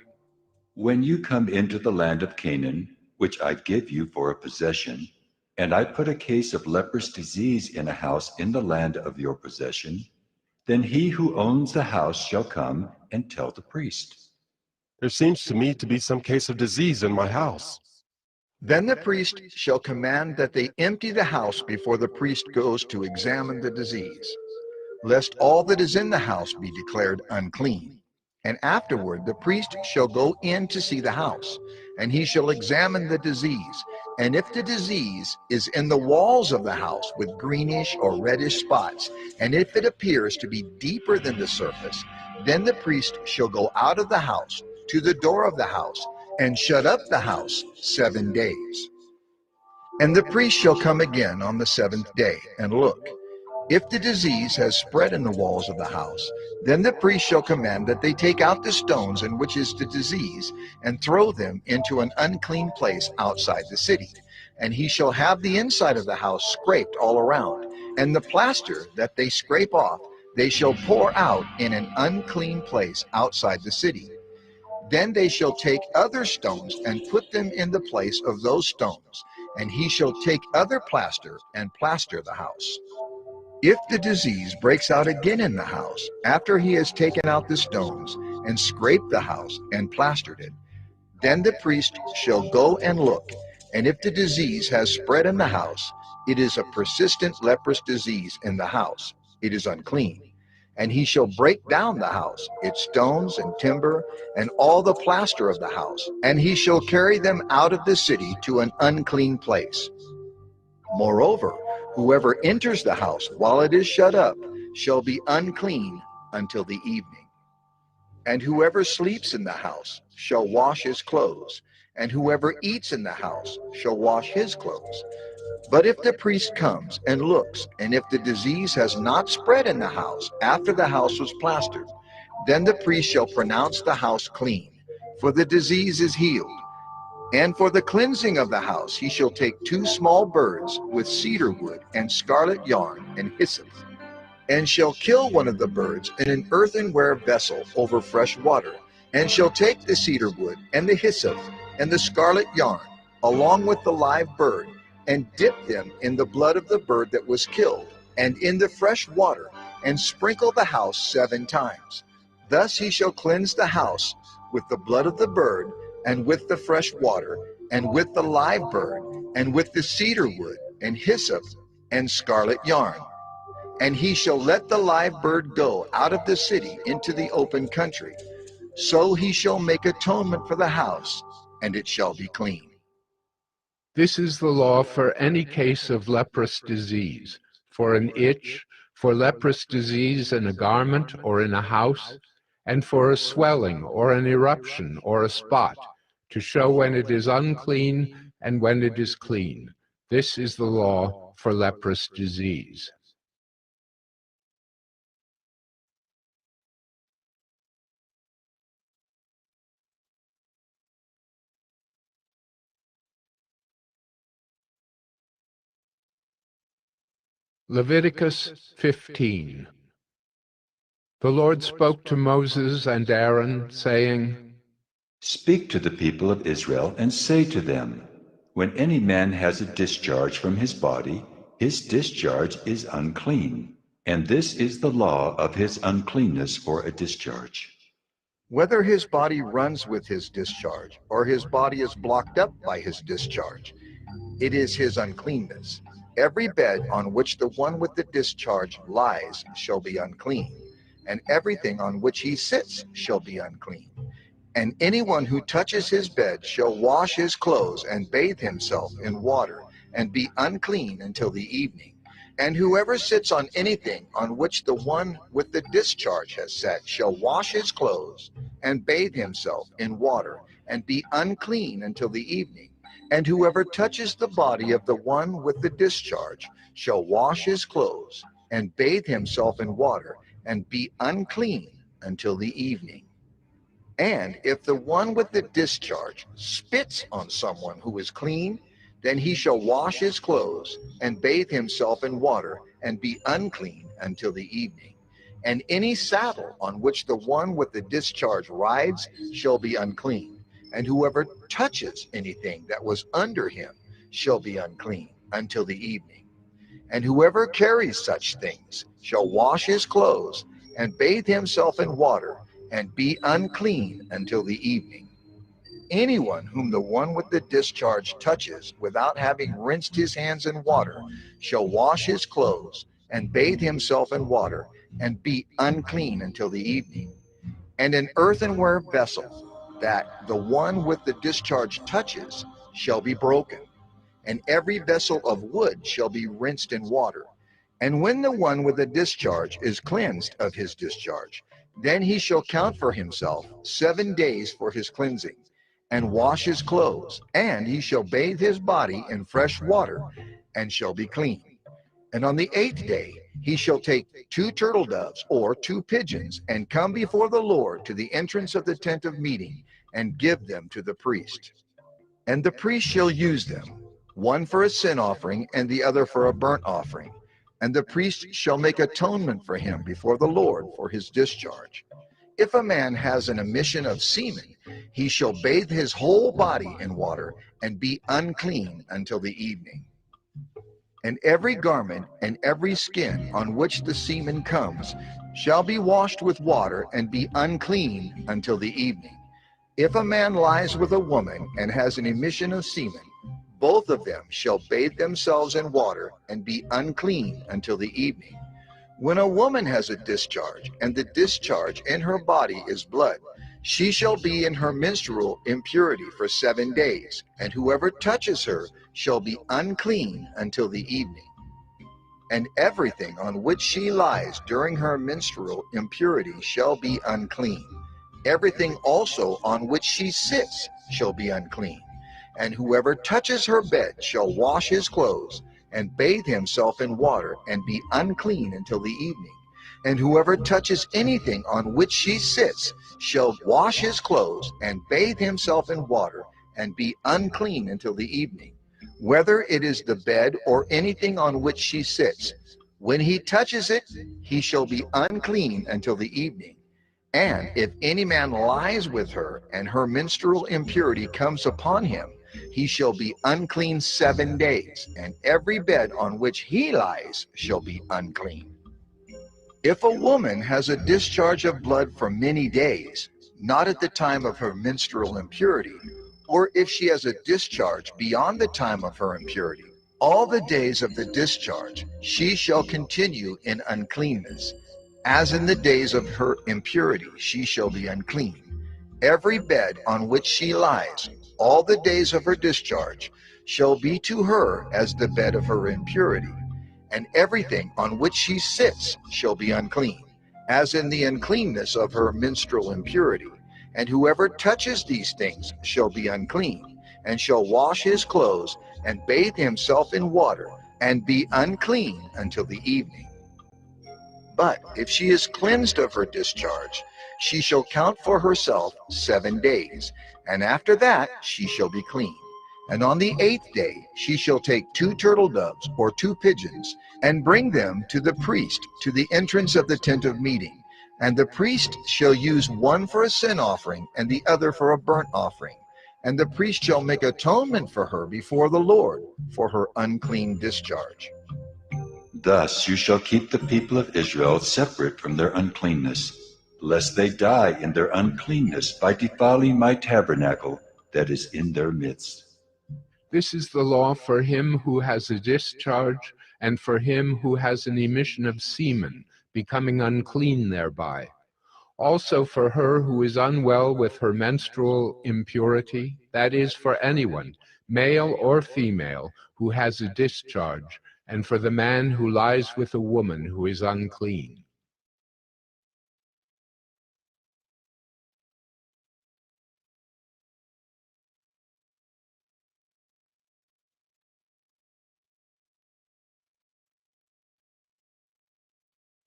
When you come into the land of Canaan, which I give you for a possession, and I put a case of leprous disease in a house in the land of your possession, then he who owns the house shall come and tell the priest. There seems to me to be some case of disease in my house. Then the priest shall command that they empty the house before the priest goes to examine the disease, lest all that is in the house be declared unclean. And afterward the priest shall go in to see the house, and he shall examine the disease. And if the disease is in the walls of the house with greenish or reddish spots, and if it appears to be deeper than the surface, then the priest shall go out of the house to the door of the house, and shut up the house 7 days. And the priest shall come again on the 7th day, and look. If the disease has spread in the walls of the house, then the priest shall command that they take out the stones in which is the disease, and throw them into an unclean place outside the city. And he shall have the inside of the house scraped all around, and the plaster that they scrape off they shall pour out in an unclean place outside the city. Then they shall take other stones and put them in the place of those stones, and he shall take other plaster and plaster the house. If the disease breaks out again in the house, after he has taken out the stones and scraped the house and plastered it, then the priest shall go and look, and if the disease has spread in the house, it is a persistent leprous disease in the house, it is unclean. And he shall break down the house, its stones and timber, and all the plaster of the house, and he shall carry them out of the city to an unclean place. Moreover, whoever enters the house while it is shut up shall be unclean until the evening. And whoever sleeps in the house shall wash his clothes, and whoever eats in the house shall wash his clothes. But if the priest comes and looks, and if the disease has not spread in the house after the house was plastered, then the priest shall pronounce the house clean, for the disease is healed. And for the cleansing of the house he shall take 2 small birds with cedar wood and scarlet yarn and hyssop, and shall kill one of the birds in an earthenware vessel over fresh water, and shall take the cedar wood and the hyssop and the scarlet yarn along with the live bird, and dip them in the blood of the bird that was killed, and in the fresh water, and sprinkle the house 7 times. Thus he shall cleanse the house with the blood of the bird, and with the fresh water, and with the live bird, and with the cedar wood, and hyssop, and scarlet yarn. And he shall let the live bird go out of the city into the open country. So he shall make atonement for the house, and it shall be clean. This is the law for any case of leprous disease, for an itch, for leprous disease in a garment or in a house, and for a swelling or an eruption or a spot, to show when it is unclean and when it is clean. This is the law for leprous disease. Leviticus 15. The Lord spoke to Moses and Aaron, saying, Speak to the people of Israel and say to them, when any man has a discharge from his body, his discharge is unclean, and this is the law of his uncleanness for a discharge. Whether his body runs with his discharge, or his body is blocked up by his discharge, it is his uncleanness. Every bed on which the one with the discharge lies shall be unclean, and everything on which he sits shall be unclean. And anyone who touches his bed shall wash his clothes and bathe himself in water, and be unclean until the evening. And whoever sits on anything on which the one with the discharge has sat shall wash his clothes and bathe himself in water, and be unclean until the evening. And whoever touches the body of the one with the discharge shall wash his clothes and bathe himself in water, and be unclean until the evening. And if the one with the discharge spits on someone who is clean, then he shall wash his clothes and bathe himself in water, and be unclean until the evening. And any saddle on which the one with the discharge rides shall be unclean. And whoever touches anything that was under him shall be unclean until the evening. And whoever carries such things shall wash his clothes and bathe himself in water and be unclean until the evening. Anyone whom the one with the discharge touches without having rinsed his hands in water shall wash his clothes and bathe himself in water and be unclean until the evening. And an earthenware vessel that the one with the discharge touches shall be broken, and every vessel of wood shall be rinsed in water. And when the one with the discharge is cleansed of his discharge, then he shall count for himself 7 days for his cleansing, and wash his clothes, and he shall bathe his body in fresh water, and shall be clean. And on the 8th day he shall take 2 turtle doves or 2 pigeons, and come before the Lord to the entrance of the tent of meeting, and give them to the priest. And the priest shall use them, one for a sin offering and the other for a burnt offering. And the priest shall make atonement for him before the Lord for his discharge. If a man has an emission of semen, he shall bathe his whole body in water and be unclean until the evening. And every garment and every skin on which the semen comes shall be washed with water and be unclean until the evening. If a man lies with a woman and has an emission of semen, both of them shall bathe themselves in water and be unclean until the evening. When a woman has a discharge, and the discharge in her body is blood, she shall be in her menstrual impurity for 7 days, and whoever touches her shall be unclean until the evening. And everything on which she lies during her menstrual impurity shall be unclean. Everything also on which she sits shall be unclean. And whoever touches her bed shall wash his clothes and bathe himself in water and be unclean until the evening. And whoever touches anything on which she sits shall wash his clothes and bathe himself in water and be unclean until the evening, whether it is the bed or anything on which she sits. When he touches it, he shall be unclean until the evening. And if any man lies with her, and her menstrual impurity comes upon him, he shall be unclean 7 days, and every bed on which he lies shall be unclean. If a woman has a discharge of blood for many days, not at the time of her menstrual impurity, or if she has a discharge beyond the time of her impurity, all the days of the discharge she shall continue in uncleanness. As in the days of her impurity she shall be unclean. Every bed on which she lies, all the days of her discharge, shall be to her as the bed of her impurity. And everything on which she sits shall be unclean, as in the uncleanness of her menstrual impurity. And whoever touches these things shall be unclean, and shall wash his clothes and bathe himself in water, and be unclean until the evening. But if she is cleansed of her discharge, she shall count for herself 7 days, and after that she shall be clean. And on the 8th day she shall take 2 turtle doves or 2 pigeons, and bring them to the priest to the entrance of the tent of meeting. And the priest shall use one for a sin offering and the other for a burnt offering. And the priest shall make atonement for her before the Lord for her unclean discharge. Thus you shall keep the people of Israel separate from their uncleanness, lest they die in their uncleanness by defiling my tabernacle that is in their midst. This is the law for him who has a discharge, and for him who has an emission of semen, becoming unclean thereby. Also for her who is unwell with her menstrual impurity, that is, for anyone, male or female, who has a discharge, and for the man who lies with a woman who is unclean.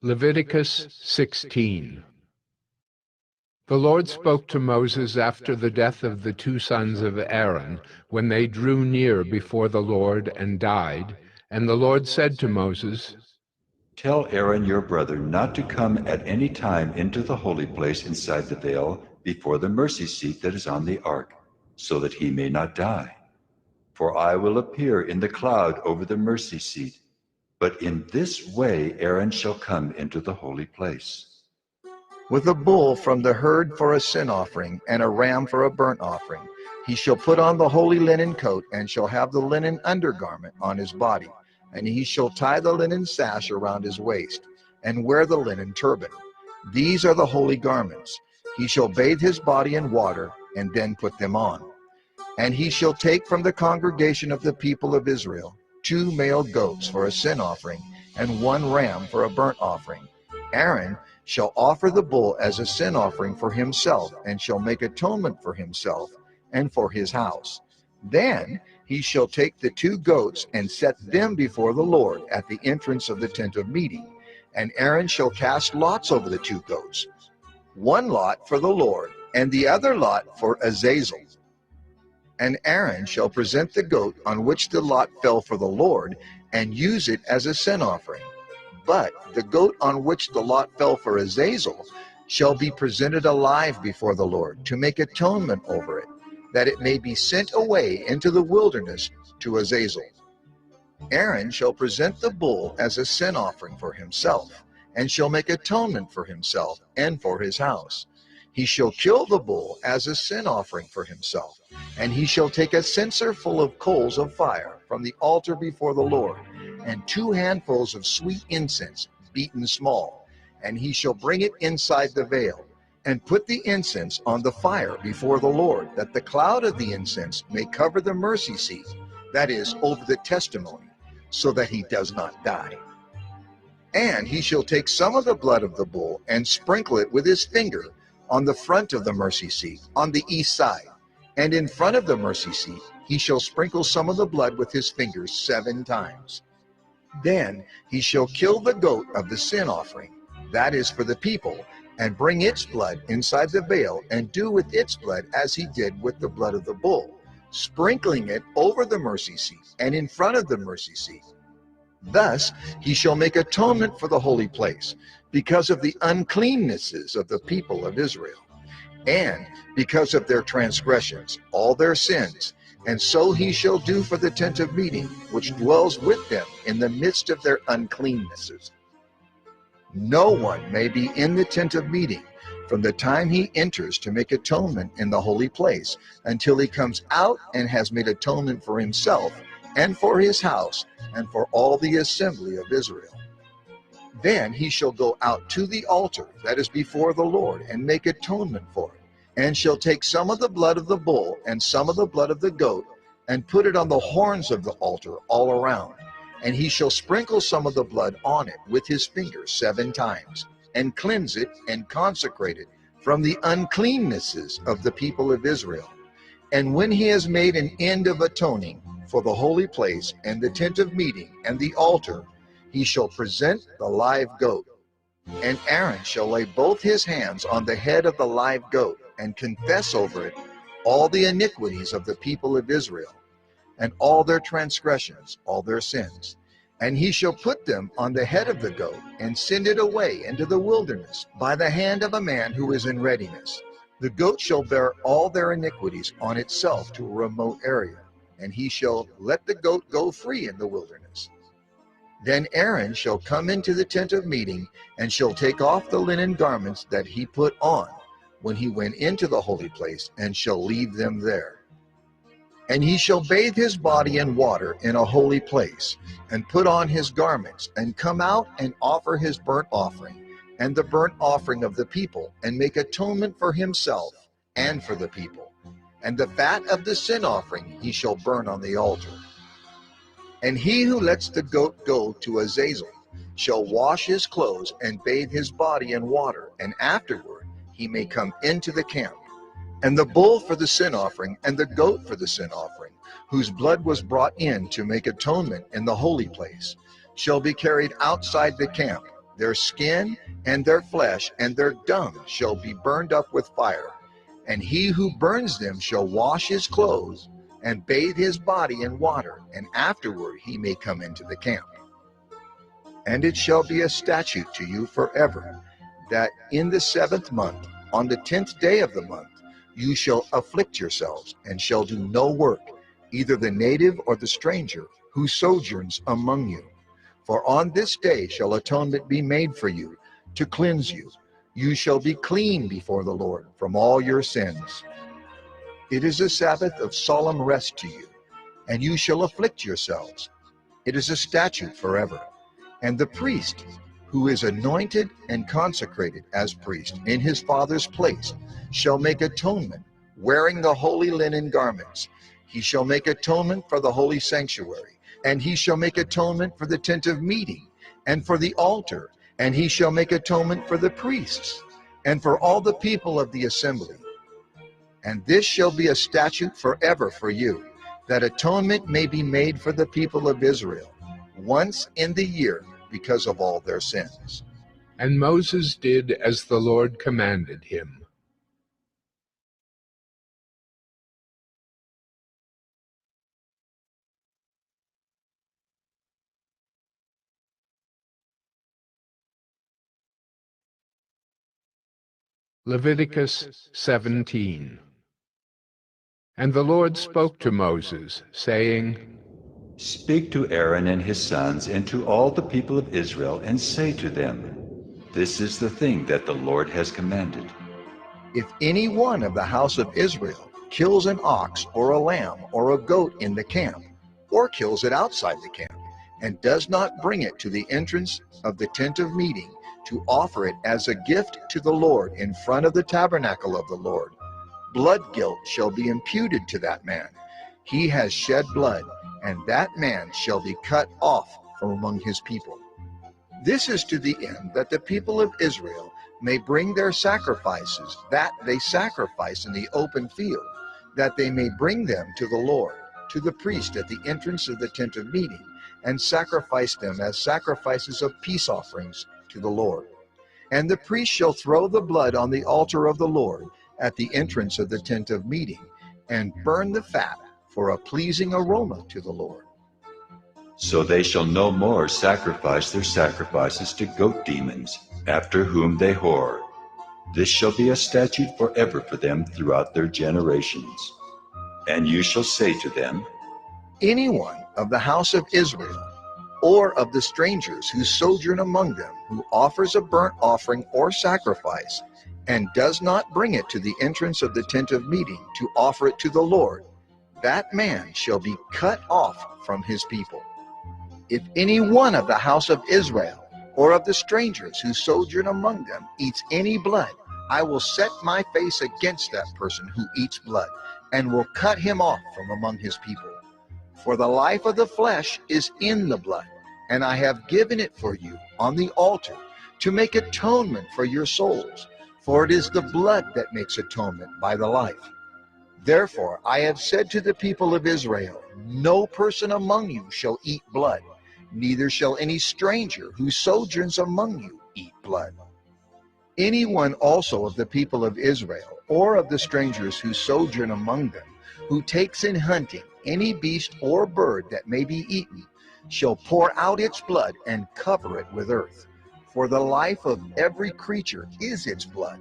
Leviticus 16. The Lord spoke to Moses after the death of the 2 sons of Aaron, when they drew near before the Lord and died. And the Lord said to Moses, Tell Aaron your brother not to come at any time into the holy place inside the veil before the mercy seat that is on the ark, so that he may not die. For I will appear in the cloud over the mercy seat. But in this way Aaron shall come into the holy place. With a bull from the herd for a sin offering, and a ram for a burnt offering, he shall put on the holy linen coat, and shall have the linen undergarment on his body, and he shall tie the linen sash around his waist, and wear the linen turban. These are the holy garments. He shall bathe his body in water, and then put them on. And he shall take from the congregation of the people of Israel 2 male goats for a sin offering, and 1 ram for a burnt offering. Aaron shall offer the bull as a sin offering for himself, and shall make atonement for himself and for his house. Then he shall take the 2 goats and set them before the Lord at the entrance of the tent of meeting. And Aaron shall cast lots over the 2 goats, 1 lot for the Lord, and the other lot for Azazel. And Aaron shall present the goat on which the lot fell for the Lord, and use it as a sin offering. But the goat on which the lot fell for Azazel shall be presented alive before the Lord, to make atonement over it, that it may be sent away into the wilderness to Azazel. Aaron shall present the bull as a sin offering for himself, and shall make atonement for himself and for his house. He shall kill the bull as a sin offering for himself, and he shall take a censer full of coals of fire from the altar before the Lord, and 2 handfuls of sweet incense beaten small, and he shall bring it inside the veil, and put the incense on the fire before the Lord, that the cloud of the incense may cover the mercy seat, that is, over the testimony, so that he does not die. And he shall take some of the blood of the bull and sprinkle it with his finger on the front of the mercy seat, on the east side. And in front of the mercy seat he shall sprinkle some of the blood with his fingers 7 times. Then he shall kill the goat of the sin offering, that is for the people, and bring its blood inside the veil, and do with its blood as he did with the blood of the bull, sprinkling it over the mercy seat and in front of the mercy seat. Thus he shall make atonement for the holy place, because of the uncleannesses of the people of Israel, and because of their transgressions, all their sins. And so he shall do for the tent of meeting, which dwells with them in the midst of their uncleannesses. No one may be in the tent of meeting from the time he enters to make atonement in the holy place, until he comes out and has made atonement for himself and for his house and for all the assembly of Israel. Then he shall go out to the altar that is before the Lord, and make atonement for it, and shall take some of the blood of the bull and some of the blood of the goat, and put it on the horns of the altar all around. And he shall sprinkle some of the blood on it with his fingers 7 times, and cleanse it and consecrate it from the uncleannesses of the people of Israel. And when he has made an end of atoning for the holy place and the tent of meeting and the altar, he shall present the live goat. And Aaron shall lay both his hands on the head of the live goat, and confess over it all the iniquities of the people of Israel, and all their transgressions, all their sins. And he shall put them on the head of the goat, and send it away into the wilderness by the hand of a man who is in readiness. The goat shall bear all their iniquities on itself to a remote area, and he shall let the goat go free in the wilderness. Then Aaron shall come into the tent of meeting, and shall take off the linen garments that he put on when he went into the holy place, and shall leave them there. And he shall bathe his body in water in a holy place, and put on his garments, and come out and offer his burnt offering, and the burnt offering of the people, and make atonement for himself and for the people. And the fat of the sin offering he shall burn on the altar. And he who lets the goat go to Azazel shall wash his clothes and bathe his body in water, and afterward he may come into the camp. And the bull for the sin offering and the goat for the sin offering, whose blood was brought in to make atonement in the holy place, shall be carried outside the camp. Their skin and their flesh and their dung shall be burned up with fire. And he who burns them shall wash his clothes and bathe his body in water, and afterward he may come into the camp. And it shall be a statute to you forever, that in the 7th month, on the 10th day of the month, you shall afflict yourselves, and shall do no work, either the native or the stranger who sojourns among you. For on this day shall atonement be made for you, to cleanse you. You shall be clean before the Lord from all your sins. It is a Sabbath of solemn rest to you, and you shall afflict yourselves. It is a statute forever. And the priest, who is anointed and consecrated as priest in his father's place, shall make atonement, wearing the holy linen garments. He shall make atonement for the holy sanctuary, and he shall make atonement for the tent of meeting, and for the altar, and he shall make atonement for the priests, and for all the people of the assembly. And this shall be a statute forever for you, that atonement may be made for the people of Israel once in the year because of all their sins. And Moses did as the Lord commanded him. Leviticus 17. And the Lord spoke to Moses, saying, Speak to Aaron and his sons and to all the people of Israel, and say to them, This is the thing that the Lord has commanded. If any one of the house of Israel kills an ox or a lamb or a goat in the camp, or kills it outside the camp, and does not bring it to the entrance of the tent of meeting to offer it as a gift to the Lord in front of the tabernacle of the Lord, blood guilt shall be imputed to that man. He has shed blood, and that man shall be cut off from among his people. This is to the end that the people of Israel may bring their sacrifices that they sacrifice in the open field, that they may bring them to the Lord, to the priest at the entrance of the tent of meeting, and sacrifice them as sacrifices of peace offerings to the Lord. And the priest shall throw the blood on the altar of the Lord at the entrance of the tent of meeting, and burn the fat for a pleasing aroma to the Lord. So they shall no more sacrifice their sacrifices to goat demons, after whom they whore. This shall be a statute forever for them throughout their generations. And you shall say to them, Anyone of the house of Israel, or of the strangers who sojourn among them, who offers a burnt offering or sacrifice, and does not bring it to the entrance of the tent of meeting to offer it to the Lord, that man shall be cut off from his people. If any one of the house of Israel, or of the strangers who sojourn among them, eats any blood, I will set my face against that person who eats blood, and will cut him off from among his people. For the life of the flesh is in the blood, and I have given it for you on the altar to make atonement for your souls, for it is the blood that makes atonement by the life. Therefore I have said to the people of Israel, no person among you shall eat blood, neither shall any stranger who sojourns among you eat blood. Anyone also of the people of Israel, or of the strangers who sojourn among them, who takes in hunting any beast or bird that may be eaten, shall pour out its blood and cover it with earth. For the life of every creature is its blood.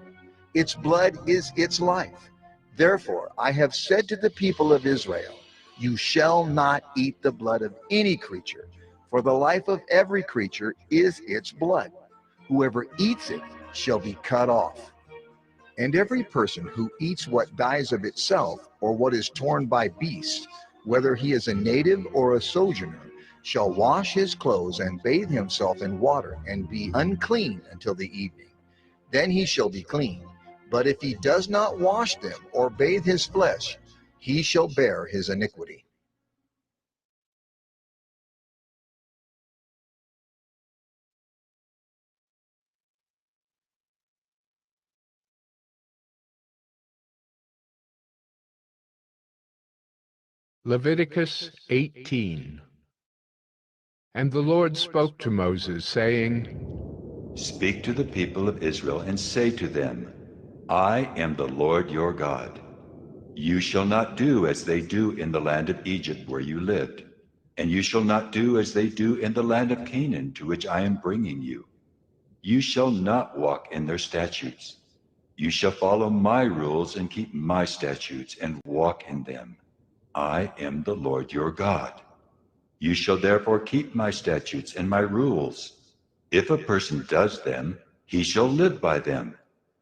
Its blood is its life. Therefore I have said to the people of Israel, you shall not eat the blood of any creature, for the life of every creature is its blood. Whoever eats it shall be cut off. And every person who eats what dies of itself, or what is torn by beasts, whether he is a native or a sojourner, shall wash his clothes and bathe himself in water, and be unclean until the evening. Then he shall be clean. But if he does not wash them or bathe his flesh, he shall bear his iniquity. Leviticus 18. And the Lord spoke to Moses, saying, Speak to the people of Israel, and say to them, I am the Lord your God. You shall not do as they do in the land of Egypt where you lived, and you shall not do as they do in the land of Canaan to which I am bringing you. You shall not walk in their statutes. You shall follow my rules and keep my statutes and walk in them. I am the Lord your God. You shall therefore keep my statutes and my rules. If a person does them, he shall live by them.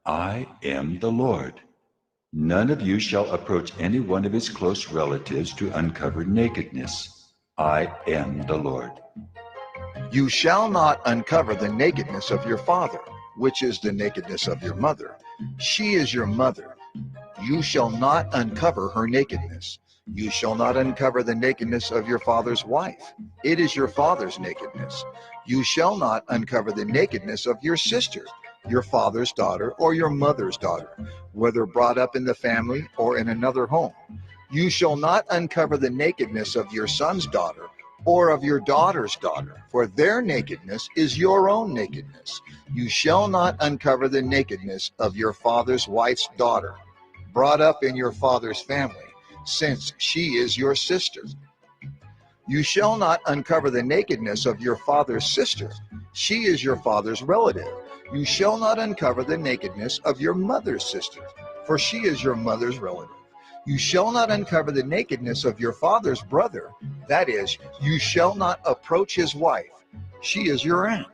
I am the Lord. None of you shall approach any one of his close relatives to uncover nakedness. I am the Lord. You shall not uncover the nakedness of your father, which is the nakedness of your mother. She is your mother. You shall not uncover her nakedness. You shall not uncover the nakedness of your father's wife. It is your father's nakedness. You shall not uncover the nakedness of your sister, your father's daughter, or your mother's daughter, whether brought up in the family or in another home. You shall not uncover the nakedness of your son's daughter or of your daughter's daughter, for their nakedness is your own nakedness. You shall not uncover the nakedness of your father's wife's daughter, brought up in your father's family, since she is your sister. You shall not uncover the nakedness of your father's sister. She is your father's relative. You shall not uncover the nakedness of your mother's sister, for she is your mother's relative. You shall not uncover the nakedness of your father's brother. That is, you shall not approach his wife. She is your aunt.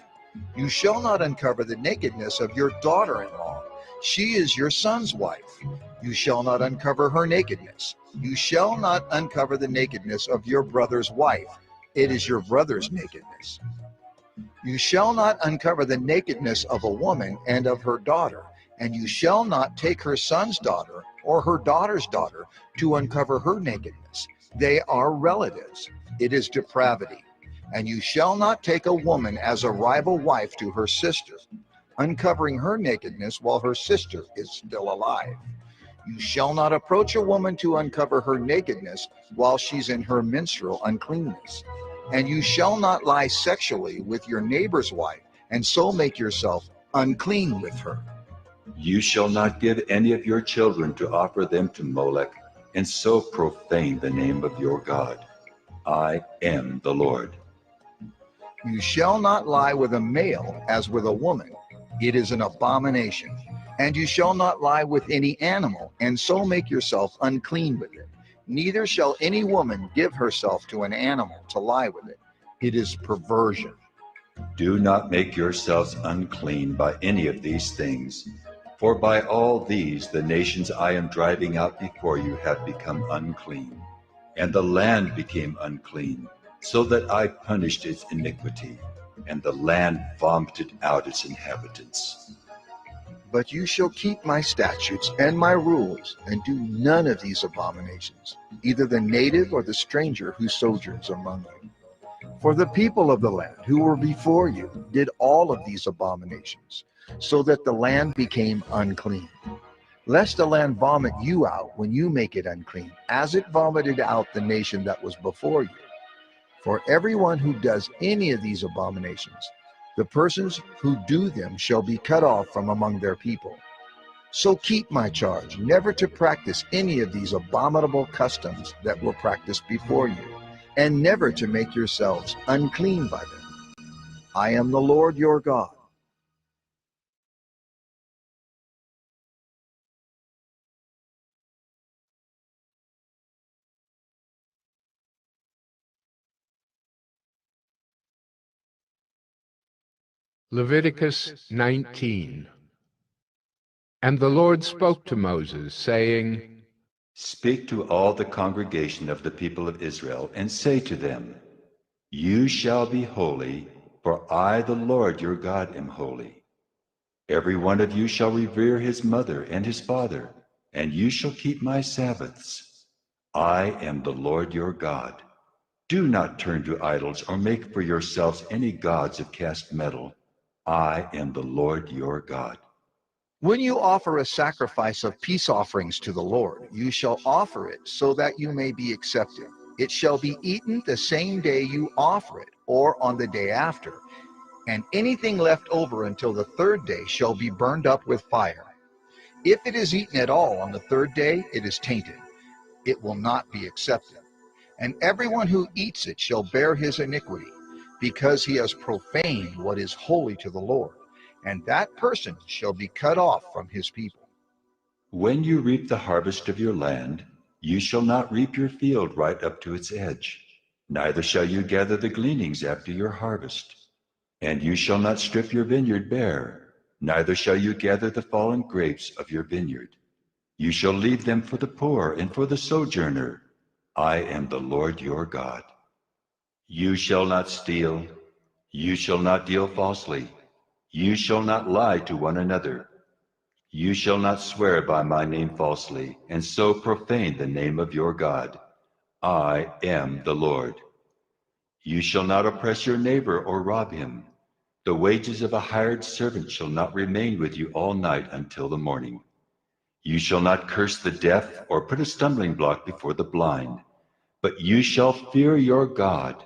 You shall not uncover the nakedness of your daughter-in-law. She is your son's wife. You shall not uncover her nakedness. You shall not uncover the nakedness of your brother's wife. It is your brother's nakedness. You shall not uncover the nakedness of a woman and of her daughter, and you shall not take her son's daughter or her daughter's daughter to uncover her nakedness. They are relatives. It is depravity. And you shall not take a woman as a rival wife to her sister, uncovering her nakedness while her sister is still alive. You shall not approach a woman to uncover her nakedness while she's in her menstrual uncleanness. And you shall not lie sexually with your neighbor's wife, and so make yourself unclean with her. You shall not give any of your children to offer them to Molech, and so profane the name of your God. I am the Lord. You shall not lie with a male as with a woman. It is an abomination. And you shall not lie with any animal, and so make yourself unclean with it. Neither shall any woman give herself to an animal to lie with it. It is perversion. Do not make yourselves unclean by any of these things, for by all these the nations I am driving out before you have become unclean, and the land became unclean, so that I punished its iniquity, and the land vomited out its inhabitants. But you shall keep my statutes and my rules, and do none of these abominations, either the native or the stranger who sojourns among you. For the people of the land who were before you did all of these abominations, so that the land became unclean. Lest the land vomit you out when you make it unclean, as it vomited out the nation that was before you. For everyone who does any of these abominations, the persons who do them shall be cut off from among their people. So keep my charge, never to practice any of these abominable customs that were practiced before you, and never to make yourselves unclean by them. I am the Lord your God. Leviticus 19. And the Lord spoke to Moses, saying, Speak to all the congregation of the people of Israel, and say to them, You shall be holy, for I, the Lord your God, am holy. Every one of you shall revere his mother and his father, and you shall keep my Sabbaths. I am the Lord your God. Do not turn to idols or make for yourselves any gods of cast metal. I am the Lord your God. When you offer a sacrifice of peace offerings to the Lord, you shall offer it so that you may be accepted. It shall be eaten the same day you offer it, or on the day after. And anything left over until the third day shall be burned up with fire. If it is eaten at all on the third day, it is tainted. It will not be accepted. And everyone who eats it shall bear his iniquity, because he has profaned what is holy to the Lord, and that person shall be cut off from his people. When you reap the harvest of your land, You shall not reap your field right up to its edge, neither shall you gather the gleanings after your harvest. And you shall not strip your vineyard bare, neither shall you gather the fallen grapes of your vineyard. You shall leave them for the poor and for the sojourner. I am the Lord your God. You shall not steal. You shall not deal falsely. You shall not lie to one another. You shall not swear by my name falsely, and so profane the name of your God. I am the Lord. You shall not oppress your neighbor or rob him. The wages of a hired servant shall not remain with you all night until the morning. You shall not curse the deaf or put a stumbling block before the blind, but you shall fear your God.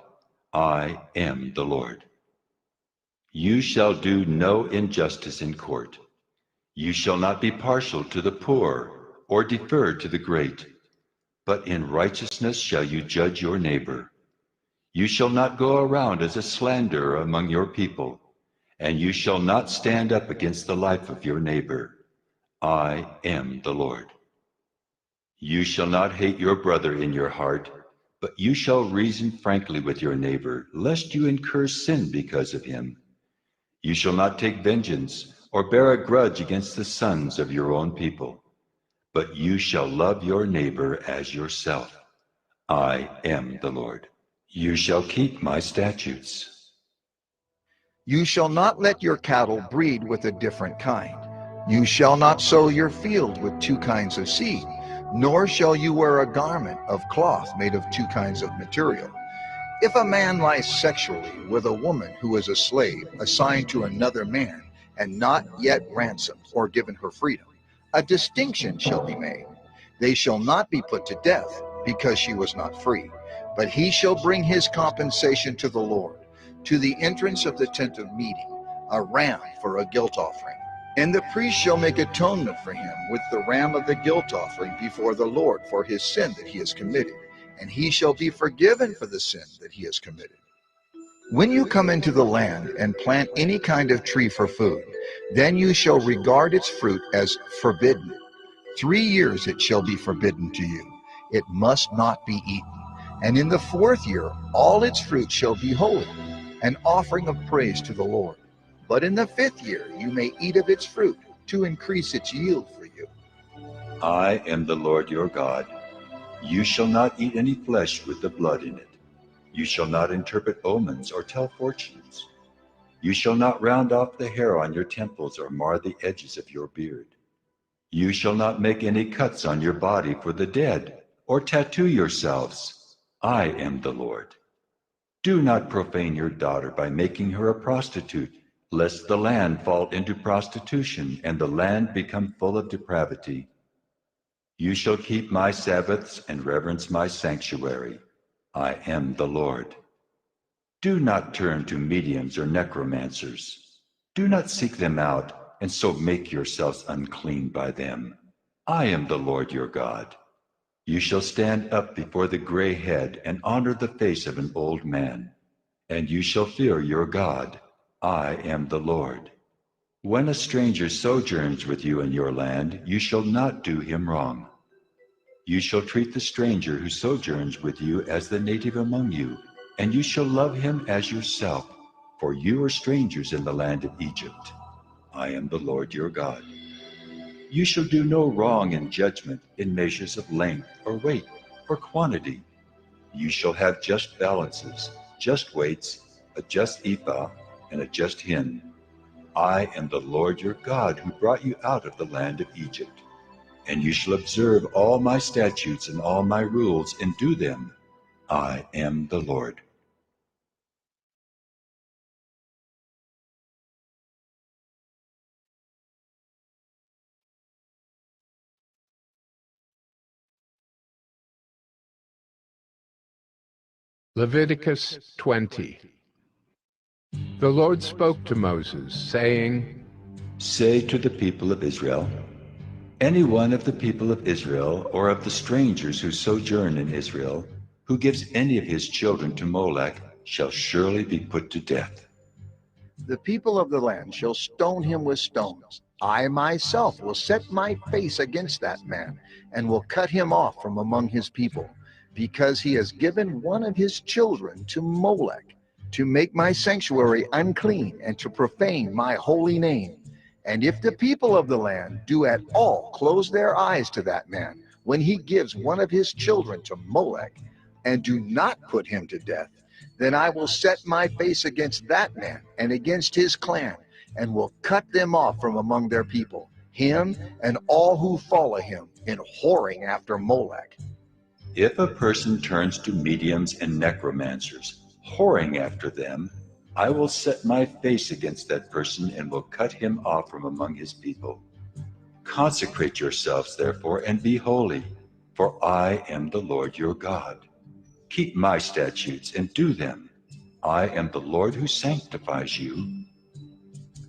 I am the Lord. You shall do no injustice in court. You shall not be partial to the poor or defer to the great, but in righteousness shall you judge your neighbor. You shall not go around as a slanderer among your people, and you shall not stand up against the life of your neighbor. I am the Lord. You shall not hate your brother in your heart, but you shall reason frankly with your neighbor, lest you incur sin because of him. You shall not take vengeance or bear a grudge against the sons of your own people, but you shall love your neighbor as yourself. I am the Lord. You shall keep my statutes. You shall not let your cattle breed with a different kind. You shall not sow your field with two kinds of seed, nor shall you wear a garment of cloth made of two kinds of material. If a man lies sexually with a woman who is a slave assigned to another man and not yet ransomed or given her freedom, a distinction shall be made. They shall not be put to death because she was not free, but he shall bring his compensation to the Lord, to the entrance of the tent of meeting, a ram for a guilt offering. And the priest shall make atonement for him with the ram of the guilt offering before the Lord for his sin that he has committed, and he shall be forgiven for the sin that he has committed. When you come into the land and plant any kind of tree for food, then you shall regard its fruit as forbidden. 3 years it shall be forbidden to you. It must not be eaten. And in the 4th year all its fruit shall be holy, an offering of praise to the Lord. But in the 5th year you may eat of its fruit, to increase its yield for you. I am the Lord your God. You shall not eat any flesh with the blood in it. You shall not interpret omens or tell fortunes. You shall not round off the hair on your temples or mar the edges of your beard. You shall not make any cuts on your body for the dead, or tattoo yourselves. I am the Lord. Do not profane your daughter by making her a prostitute, lest the land fall into prostitution and the land become full of depravity. You shall keep my Sabbaths and reverence my sanctuary. I am the Lord. Do not turn to mediums or necromancers. Do not seek them out, and so make yourselves unclean by them. I am the Lord your God. You shall stand up before the gray head and honor the face of an old man, and you shall fear your God. I am the Lord. When a stranger sojourns with you in your land, you shall not do him wrong. You shall treat the stranger who sojourns with you as the native among you, and you shall love him as yourself, for you are strangers in the land of Egypt. I am the Lord your God. You shall do no wrong in judgment, in measures of length or weight or quantity. You shall have just balances, just weights, a just ephah, and a just hin. I am the Lord your God who brought you out of the land of Egypt. And you shall observe all my statutes and all my rules and do them. I am the Lord. Leviticus 20. The Lord spoke to Moses, saying, Say to the people of Israel, any one of the people of Israel or of the strangers who sojourn in Israel, who gives any of his children to Molech, shall surely be put to death. The people of the land shall stone him with stones, I myself will set my face against that man and will cut him off from among his people, because he has given one of his children to Molech, to make my sanctuary unclean and to profane my holy name. And if the people of the land do at all close their eyes to that man when he gives one of his children to Molech, and do not put him to death, then I will set my face against that man and against his clan, and will cut them off from among their people, him and all who follow him in whoring after Molech. If a person turns to mediums and necromancers, whoring after them, I will set my face against that person and will cut him off from among his people. Consecrate yourselves, therefore, and be holy, for I am the Lord your God. Keep my statutes and do them. I am the Lord who sanctifies you.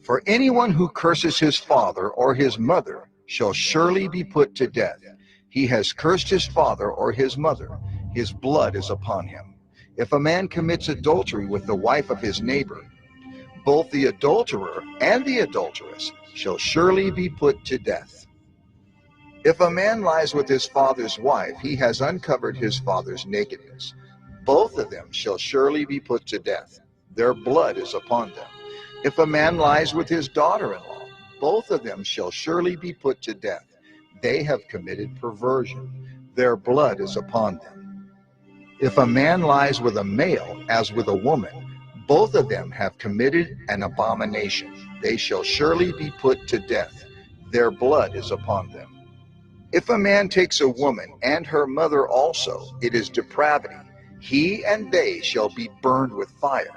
For anyone who curses his father or his mother shall surely be put to death. He has cursed his father or his mother. His blood is upon him. If a man commits adultery with the wife of his neighbor, both the adulterer and the adulteress shall surely be put to death. If a man lies with his father's wife, he has uncovered his father's nakedness. Both of them shall surely be put to death. Their blood is upon them. If a man lies with his daughter-in-law, both of them shall surely be put to death. They have committed perversion. Their blood is upon them. If a man lies with a male as with a woman, both of them have committed an abomination. They shall surely be put to death. Their blood is upon them. If a man takes a woman and her mother also, it is depravity. He and they shall be burned with fire,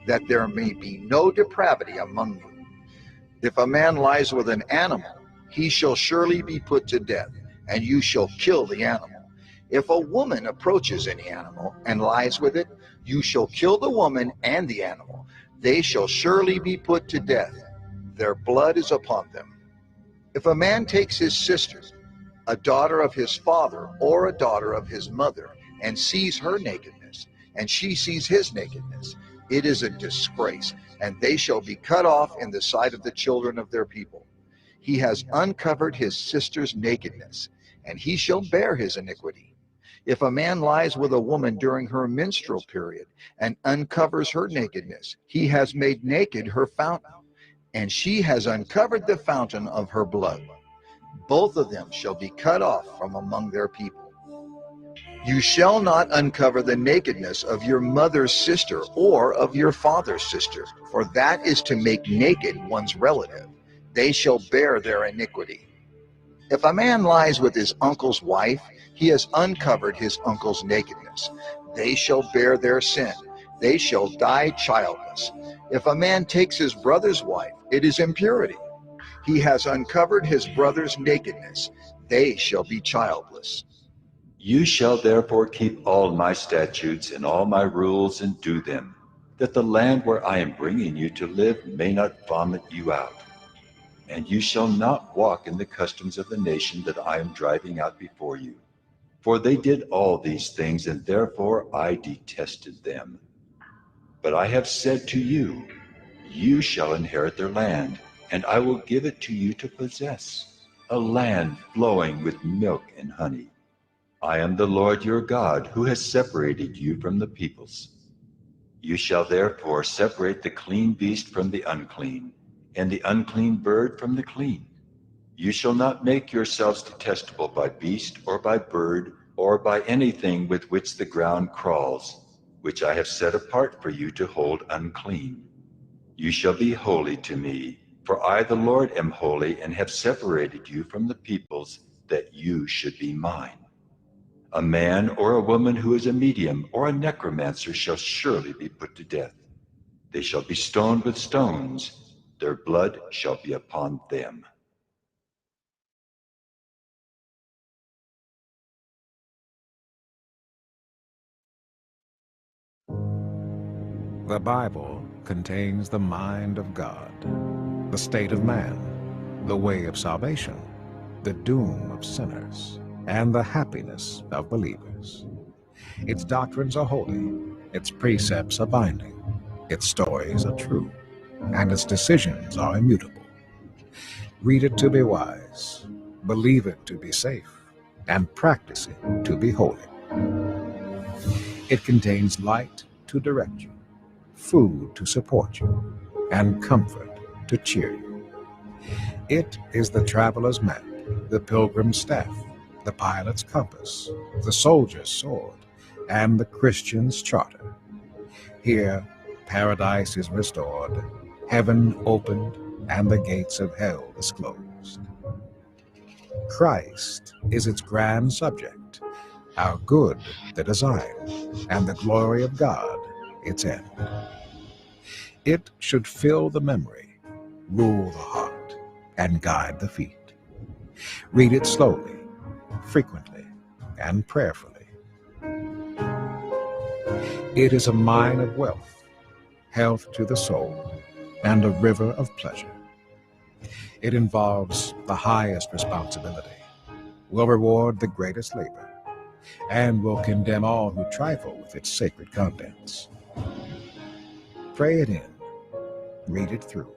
that there may be no depravity among you. If a man lies with an animal, he shall surely be put to death, and you shall kill the animal. If a woman approaches any animal and lies with it, you shall kill the woman and the animal. They shall surely be put to death. Their blood is upon them. If a man takes his sister, a daughter of his father or a daughter of his mother, and sees her nakedness, and she sees his nakedness, it is a disgrace, and they shall be cut off in the sight of the children of their people. He has uncovered his sister's nakedness, and he shall bear his iniquity. If a man lies with a woman during her menstrual period and uncovers her nakedness, he has made naked her fountain, and she has uncovered the fountain of her blood. Both of them shall be cut off from among their people. You shall not uncover the nakedness of your mother's sister or of your father's sister, for that is to make naked one's relative. They shall bear their iniquity. If a man lies with his uncle's wife, he has uncovered his uncle's nakedness. They shall bear their sin. They shall die childless. If a man takes his brother's wife, it is impurity. He has uncovered his brother's nakedness. They shall be childless. You shall therefore keep all my statutes and all my rules and do them, that the land where I am bringing you to live may not vomit you out. And you shall not walk in the customs of the nation that I am driving out before you. For they did all these things, and therefore I detested them. But I have said to you, you shall inherit their land, and I will give it to you to possess, a land flowing with milk and honey. I am the Lord your God, who has separated you from the peoples. You shall therefore separate the clean beast from the unclean, and the unclean bird from the clean. You shall not make yourselves detestable by beast or by bird or by anything with which the ground crawls, which I have set apart for you to hold unclean. You shall be holy to me, for I the Lord am holy and have separated you from the peoples, that you should be mine. A man or a woman who is a medium or a necromancer shall surely be put to death. They shall be stoned with stones. Their blood shall be upon them. The Bible contains the mind of God, the state of man, the way of salvation, the doom of sinners, and the happiness of believers. Its doctrines are holy, its precepts are binding, its stories are true, and its decisions are immutable. Read it to be wise, believe it to be safe, and practice it to be holy. It contains light to direct you, food to support you, and comfort to cheer you. It is the traveler's map, the pilgrim's staff, the pilot's compass, the soldier's sword, and the Christian's charter. Here, paradise is restored, heaven opened, and the gates of hell disclosed. Christ is its grand subject, our good the design, and the glory of God its end. It should fill the memory, rule the heart, and guide the feet. Read it slowly, frequently, and prayerfully. It is a mine of wealth, health to the soul, and a river of pleasure. It involves the highest responsibility, will reward the greatest labor, and will condemn all who trifle with its sacred contents. Pray it in, read it through,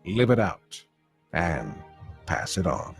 live it out, and pass it on.